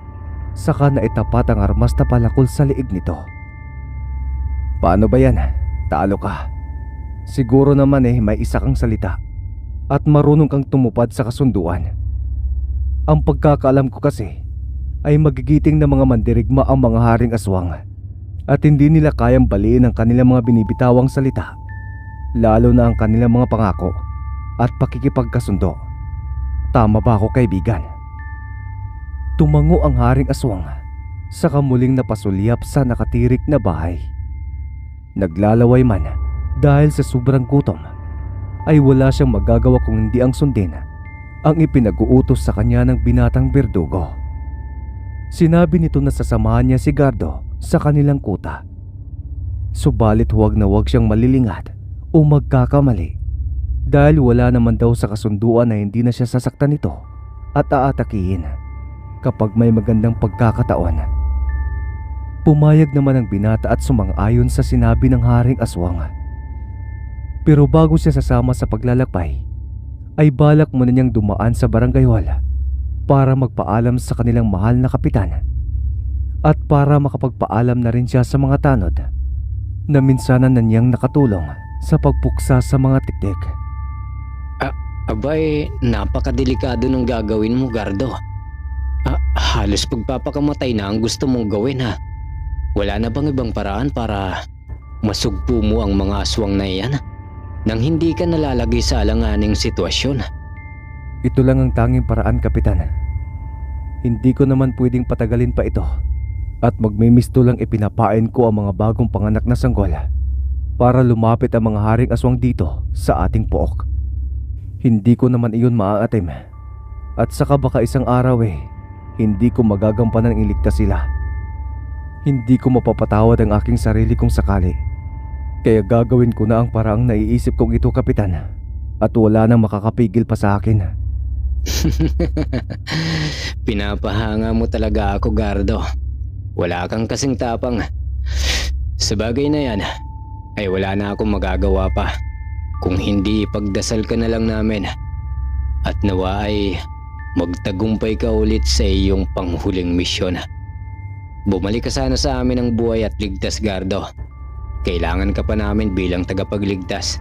saka naitapat ang armas na palakol sa liig nito. Paano ba yan? Talo ka. Siguro naman may isa kang salita at marunong kang tumupad sa kasunduan. Ang pagkakaalam ko kasi ay magigiting na mga mandirigma ang mga haring aswang at hindi nila kayang baliin ang kanilang mga binibitawang salita, lalo na ang kanilang mga pangako at pakikipagkasundo. Tama ba ako, kaibigan? Tumango ang haring aswang, saka muling napasulyap sa nakatirik na bahay. Naglalaway man dahil sa sobrang gutom, ay wala siyang magagawa kung hindi ang sundin ang ipinag-uutos sa kanya ng binatang berdugo. Sinabi nito na sasamahan niya si Gardo sa kanilang kuta. Subalit huwag na huwag siyang malilingat o magkakamali, dahil wala naman daw sa kasunduan na hindi na siya sasaktan nito at aatakihin kapag may magandang pagkakataon. Pumayag naman ang binata at sumang-ayon sa sinabi ng haring aswang. Pero bago siya sasama sa paglalakbay, ay balak muna niyang dumaan sa barangay hall para magpaalam sa kanilang mahal na kapitan at para makapagpaalam na rin siya sa mga tanod na minsanan na niyang nakatulong sa pagpuksa sa mga tiktik. Abay, napakadelikado ng gagawin mo, Gardo. Halos pagpapakamatay na ang gusto mong gawin ha. Wala na bang ibang paraan para masugpo mo ang mga aswang na iyan nang hindi ka nalalagay sa alanganing sitwasyon? Ito lang ang tanging paraan, kapitan. Hindi ko naman pwedeng patagalin pa ito at magmimisto lang ipinapain ko ang mga bagong panganak na sanggol para lumapit ang mga haring aswang dito sa ating pook. Hindi ko naman iyon maaatim at saka baka isang araw hindi ko magagampanan ang iligtas sila. Hindi ko mapapatawad ang aking sarili kung sakali. Kaya gagawin ko na ang paraang naiisip kong ito, kapitan, at wala nang makakapigil pa sa akin. Pinapahanga mo talaga ako, Gardo. Wala kang kasing tapang. Sa bagay na yan, ay wala na akong magagawa pa. Kung hindi, ipagdasal ka na lang namin. At nawa ay magtagumpay ka ulit sa iyong panghuling misyon. Bumalik ka sana sa amin ng buhay at ligtas, Gardo. Kailangan ka pa namin bilang tagapagligtas.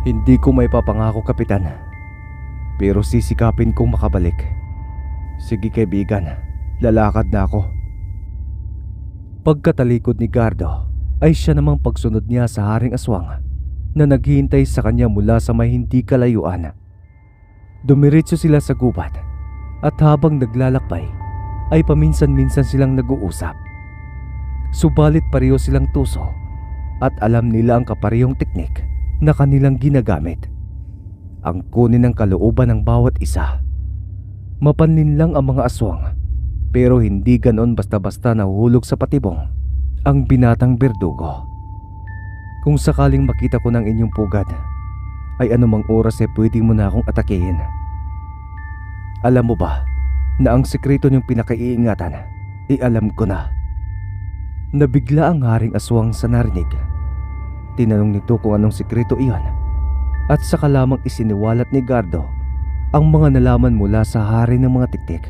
Hindi ko may papangako, kapitan. Pero sisikapin kong makabalik. Sige, kaibigan, lalakad na ako. Pagkatalikod ni Gardo, ay siya namang pagsunod niya sa haring aswang na naghihintay sa kanya mula sa may hindi kalayuan. Dumiretso sila sa gubat at habang naglalakbay ay paminsan-minsan silang nag-uusap. Subalit pareho silang tuso at alam nila ang kaparehong teknik na kanilang ginagamit. Ang kunin ng kalooban ng bawat isa. Mapanlin lang ang mga aswang, pero hindi ganon basta-basta nahuhulog sa patibong ang binatang berdugo. Kung sakaling makita ko ng inyong pugad, ay anumang oras pwede mo na akong atakehin. Alam mo ba na ang sekreto niyong pinakaiingatan, alam ko na. Nabigla ang haring aswang sa narinig. Tinanong nito kung anong sekreto iyon at saka lamang isiniwalat ni Gardo ang mga nalaman mula sa hari ng mga tiktik.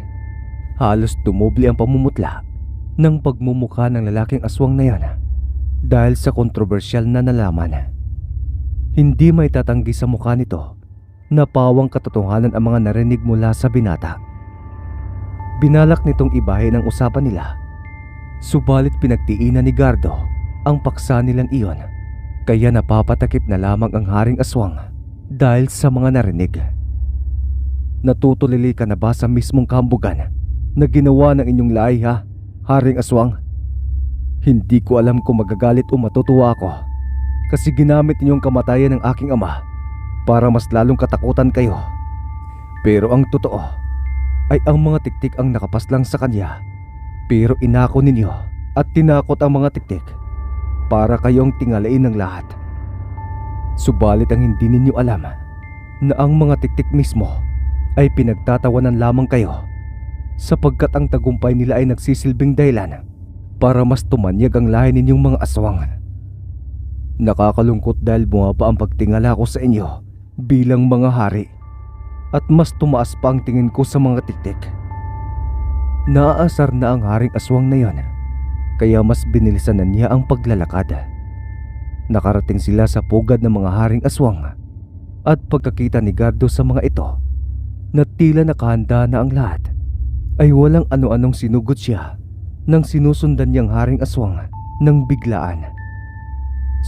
Halos dumobli ang pamumutla ng pagmumukha ng lalaking aswang na yan dahil sa kontrobersyal na nalaman. Hindi may tatanggi sa mukha nito Napawang katotohanan ang mga narinig mula sa binata. Binalak nitong ibahin ang usapan nila. Subalit pinagtiinan ni Gardo ang paksa nilang iyon. Kaya napapatakip na lamang ang Haring Aswang dahil sa mga narinig. Natutulili ka na ba sa mismong kambugan na ginawa ng inyong lahi ha, Haring Aswang? Hindi ko alam kung magagalit o matutuwa ako kasi ginamit ninyong kamatayan ng aking ama para mas lalong katakutan kayo. Pero ang totoo ay ang mga tiktik ang nakapaslang sa kanya. Pero inako ninyo at tinakot ang mga tiktik para kayong tingalain ng lahat. Subalit ang hindi ninyo alam na ang mga tiktik mismo ay pinagtatawanan lamang kayo sapagkat ang tagumpay nila ay nagsisilbing dahilan para mas tumanyag ang lahi ninyong mga aswang. Nakakalungkot dahil bumaba ang pagtingala ko sa inyo bilang mga hari at mas tumaas pa ang tingin ko sa mga tiktik. Naaasar na ang Haring Aswang na yon, kaya mas binilisan na niya ang paglalakad. Nakarating sila sa pugad ng mga Haring Aswang at pagkakita ni Gardo sa mga ito na tila nakahanda na ang lahat, ay walang ano-anong sinugot siya nang sinusundan niyang Haring Aswang ng biglaan.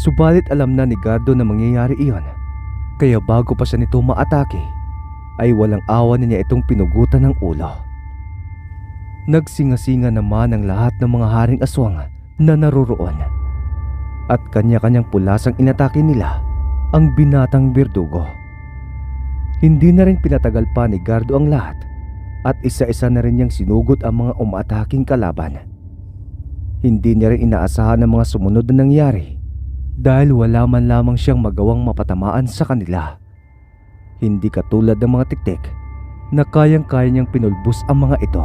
Subalit alam na ni Gardo na mangyayari iyon, kaya bago pa siya nito maatake ay walang awa na niya itong pinugutan ng ulo. Nagsinga-singa naman ang lahat ng mga Haring Aswang na naroroon at kanya-kanyang pulasang inatake nila ang binatang berdugo. Hindi na rin pinatagal pa ni Gardo ang lahat at isa-isa na rin niyang sinugot ang mga umaataking kalaban. Hindi niya rin inaasahan ang mga sumunod na nangyari dahil wala man lamang siyang magawang mapatamaan sa kanila. Hindi katulad ng mga tiktik na kayang-kaya niyang pinulbos ang mga ito.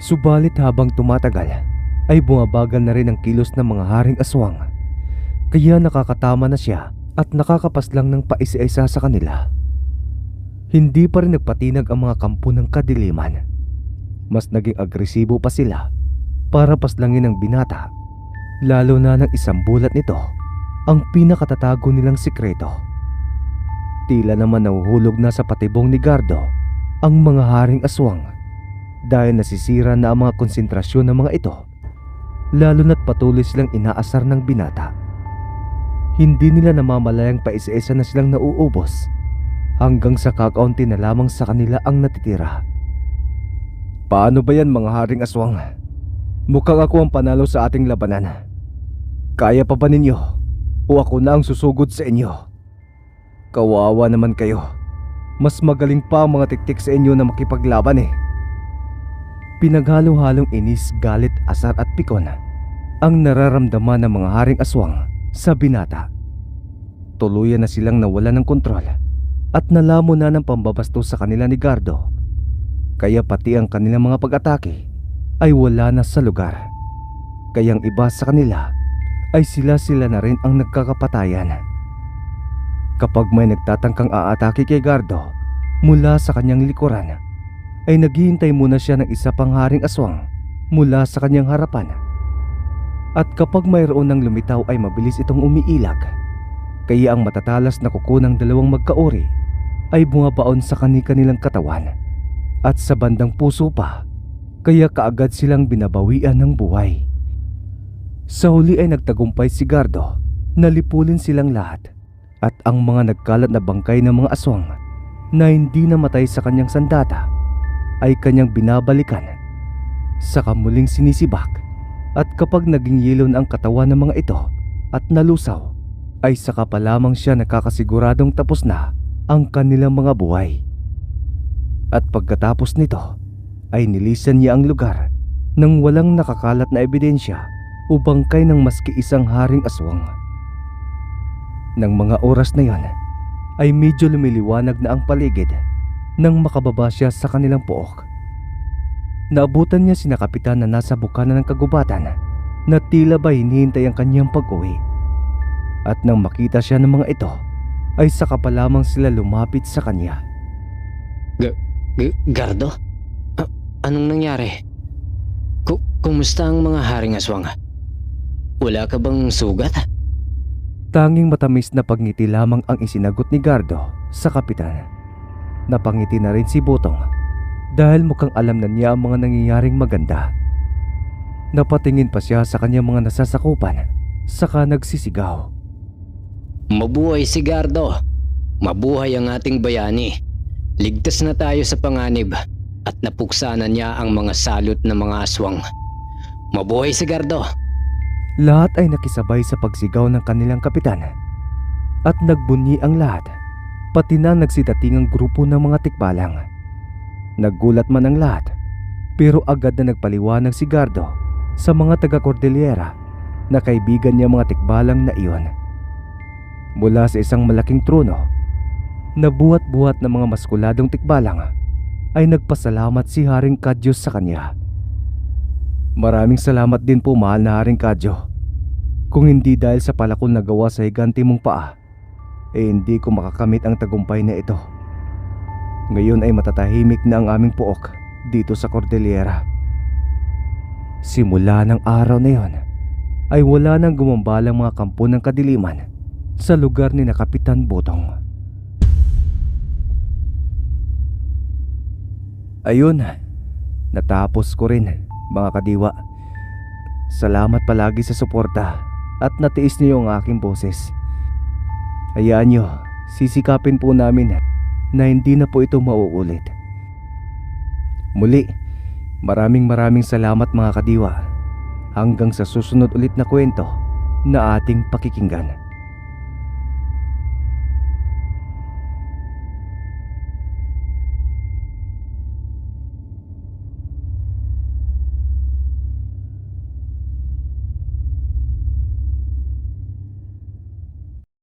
Subalit habang tumatagal ay bumabagal na rin ang kilos ng mga Haring Aswang, kaya nakakatama na siya at nakakapaslang ng paisa-isa sa kanila. Hindi pa rin nagpatinag ang mga kampo ng kadiliman. Mas naging agresibo pa sila para paslangin ang binata, lalo na ng isang bulat nito ang pinakatatago nilang sikreto. Tila naman nahuhulog na sa patibong ni Gardo ang mga Haring Aswang dahil nasisira na ang mga konsentrasyon ng mga ito, lalo na't patuloy silang inaasar ng binata. Hindi nila namamalayang paisa-isa na silang nauubos hanggang sa kakaunti na lamang sa kanila ang natitira. Paano ba yan mga Haring Aswang? Mukhang ako ang panalo sa ating labanan. Kaya pa ba ninyo o ako na ang susugod sa inyo? Kawawa naman kayo. Mas magaling pa ang mga tiktik sa inyo na makipaglaban eh. Pinaghalo-halong inis, galit, asar at pikon ang nararamdaman ng mga Haring Aswang sa binata. Tuluyan na silang nawala ng kontrol at nalamo na ng pambabastos sa kanila ni Gardo, kaya pati ang kanilang mga pag-atake ay wala na sa lugar. Kayang iba sa kanila ay sila-sila na rin ang nagkakapatayan. Kapag may nagtatangkang aatake kay Gardo mula sa kanyang likuran, ay naghihintay muna siya ng isa pang Haring Aswang mula sa kanyang harapan. At kapag mayroon ng lumitaw ay mabilis itong umiilag, kaya ang matatalas na kuko ng dalawang magkauri ay bumabaon sa kani-kanilang katawan at sa bandang puso pa, kaya kaagad silang binabawian ng buhay. Sa huli ay nagtagumpay si Gardo na lipulin silang lahat at ang mga nagkalat na bangkay ng mga aswang na hindi namatay sa kanyang sandata ay kanyang binabalikan, saka muling sinisibak, at kapag naging yelo na ang katawan ng mga ito at nalusaw, ay saka pa lamang siya nakakasiguradong tapos na ang kanilang mga buhay. At pagkatapos nito ay nilisan niya ang lugar nang walang nakakalat na ebidensya o bangkay ng maski isang Haring Aswang. Nang mga oras na yon ay medyo lumiliwanag na ang paligid nang makababa siya sa kanilang pook. Naabutan niya sina kapitan na nasa bukana ng kagubatan na tila ba hinihintay ang kanyang pag-uwi. At nang makita siya ng mga ito ay saka pa lamang sila lumapit sa kanya. Gardo? Anong nangyari? Kumusta ang mga Haring Aswang? Wala ka bang sugat? Tanging matamis na pagngiti lamang ang isinagot ni Gardo sa kapitan. Napangiti na rin si Butong dahil mukhang alam na niya ang mga nangyayaring maganda. Napatingin pa siya sa kanyang mga nasasakupan, saka nagsisigaw. Mabuhay si Gardo! Mabuhay ang ating bayani! Ligtas na tayo sa panganib at napuksa na niya ang mga salot na mga aswang. Mabuhay si Gardo! Lahat ay nakisabay sa pagsigaw ng kanilang kapitan at nagbunyi ang lahat, pati na nagsitatingang grupo ng mga tikbalang. Naggulat man ang lahat, pero agad na nagpaliwanag si Gardo sa mga taga-Cordillera na kaibigan niya mga tikbalang na iyon. Mula sa isang malaking trono, na buhat-buhat ng mga maskuladong tikbalang, ay nagpasalamat si Haring Kadyo sa kanya. Maraming salamat din po, mahal na Haring Kadyo. Kung hindi dahil sa palakol na gawa sa higanti mong paa, hindi ko makakamit ang tagumpay na ito. Ngayon ay matatahimik na ang aming puok dito sa Cordillera. Simula ng araw na yon, ay wala nang gumambalang mga kampo ng kadiliman sa lugar ni na Kapitan Butong. Ayun, natapos ko rin, mga kadiwa. Salamat palagi sa suporta at natiis niyo ang aking boses. Hayaan niyo, sisikapin po namin na hindi na po ito mauulit. Muli, maraming salamat mga kadiwa. Hanggang sa susunod ulit na kwento na ating pakikinggan.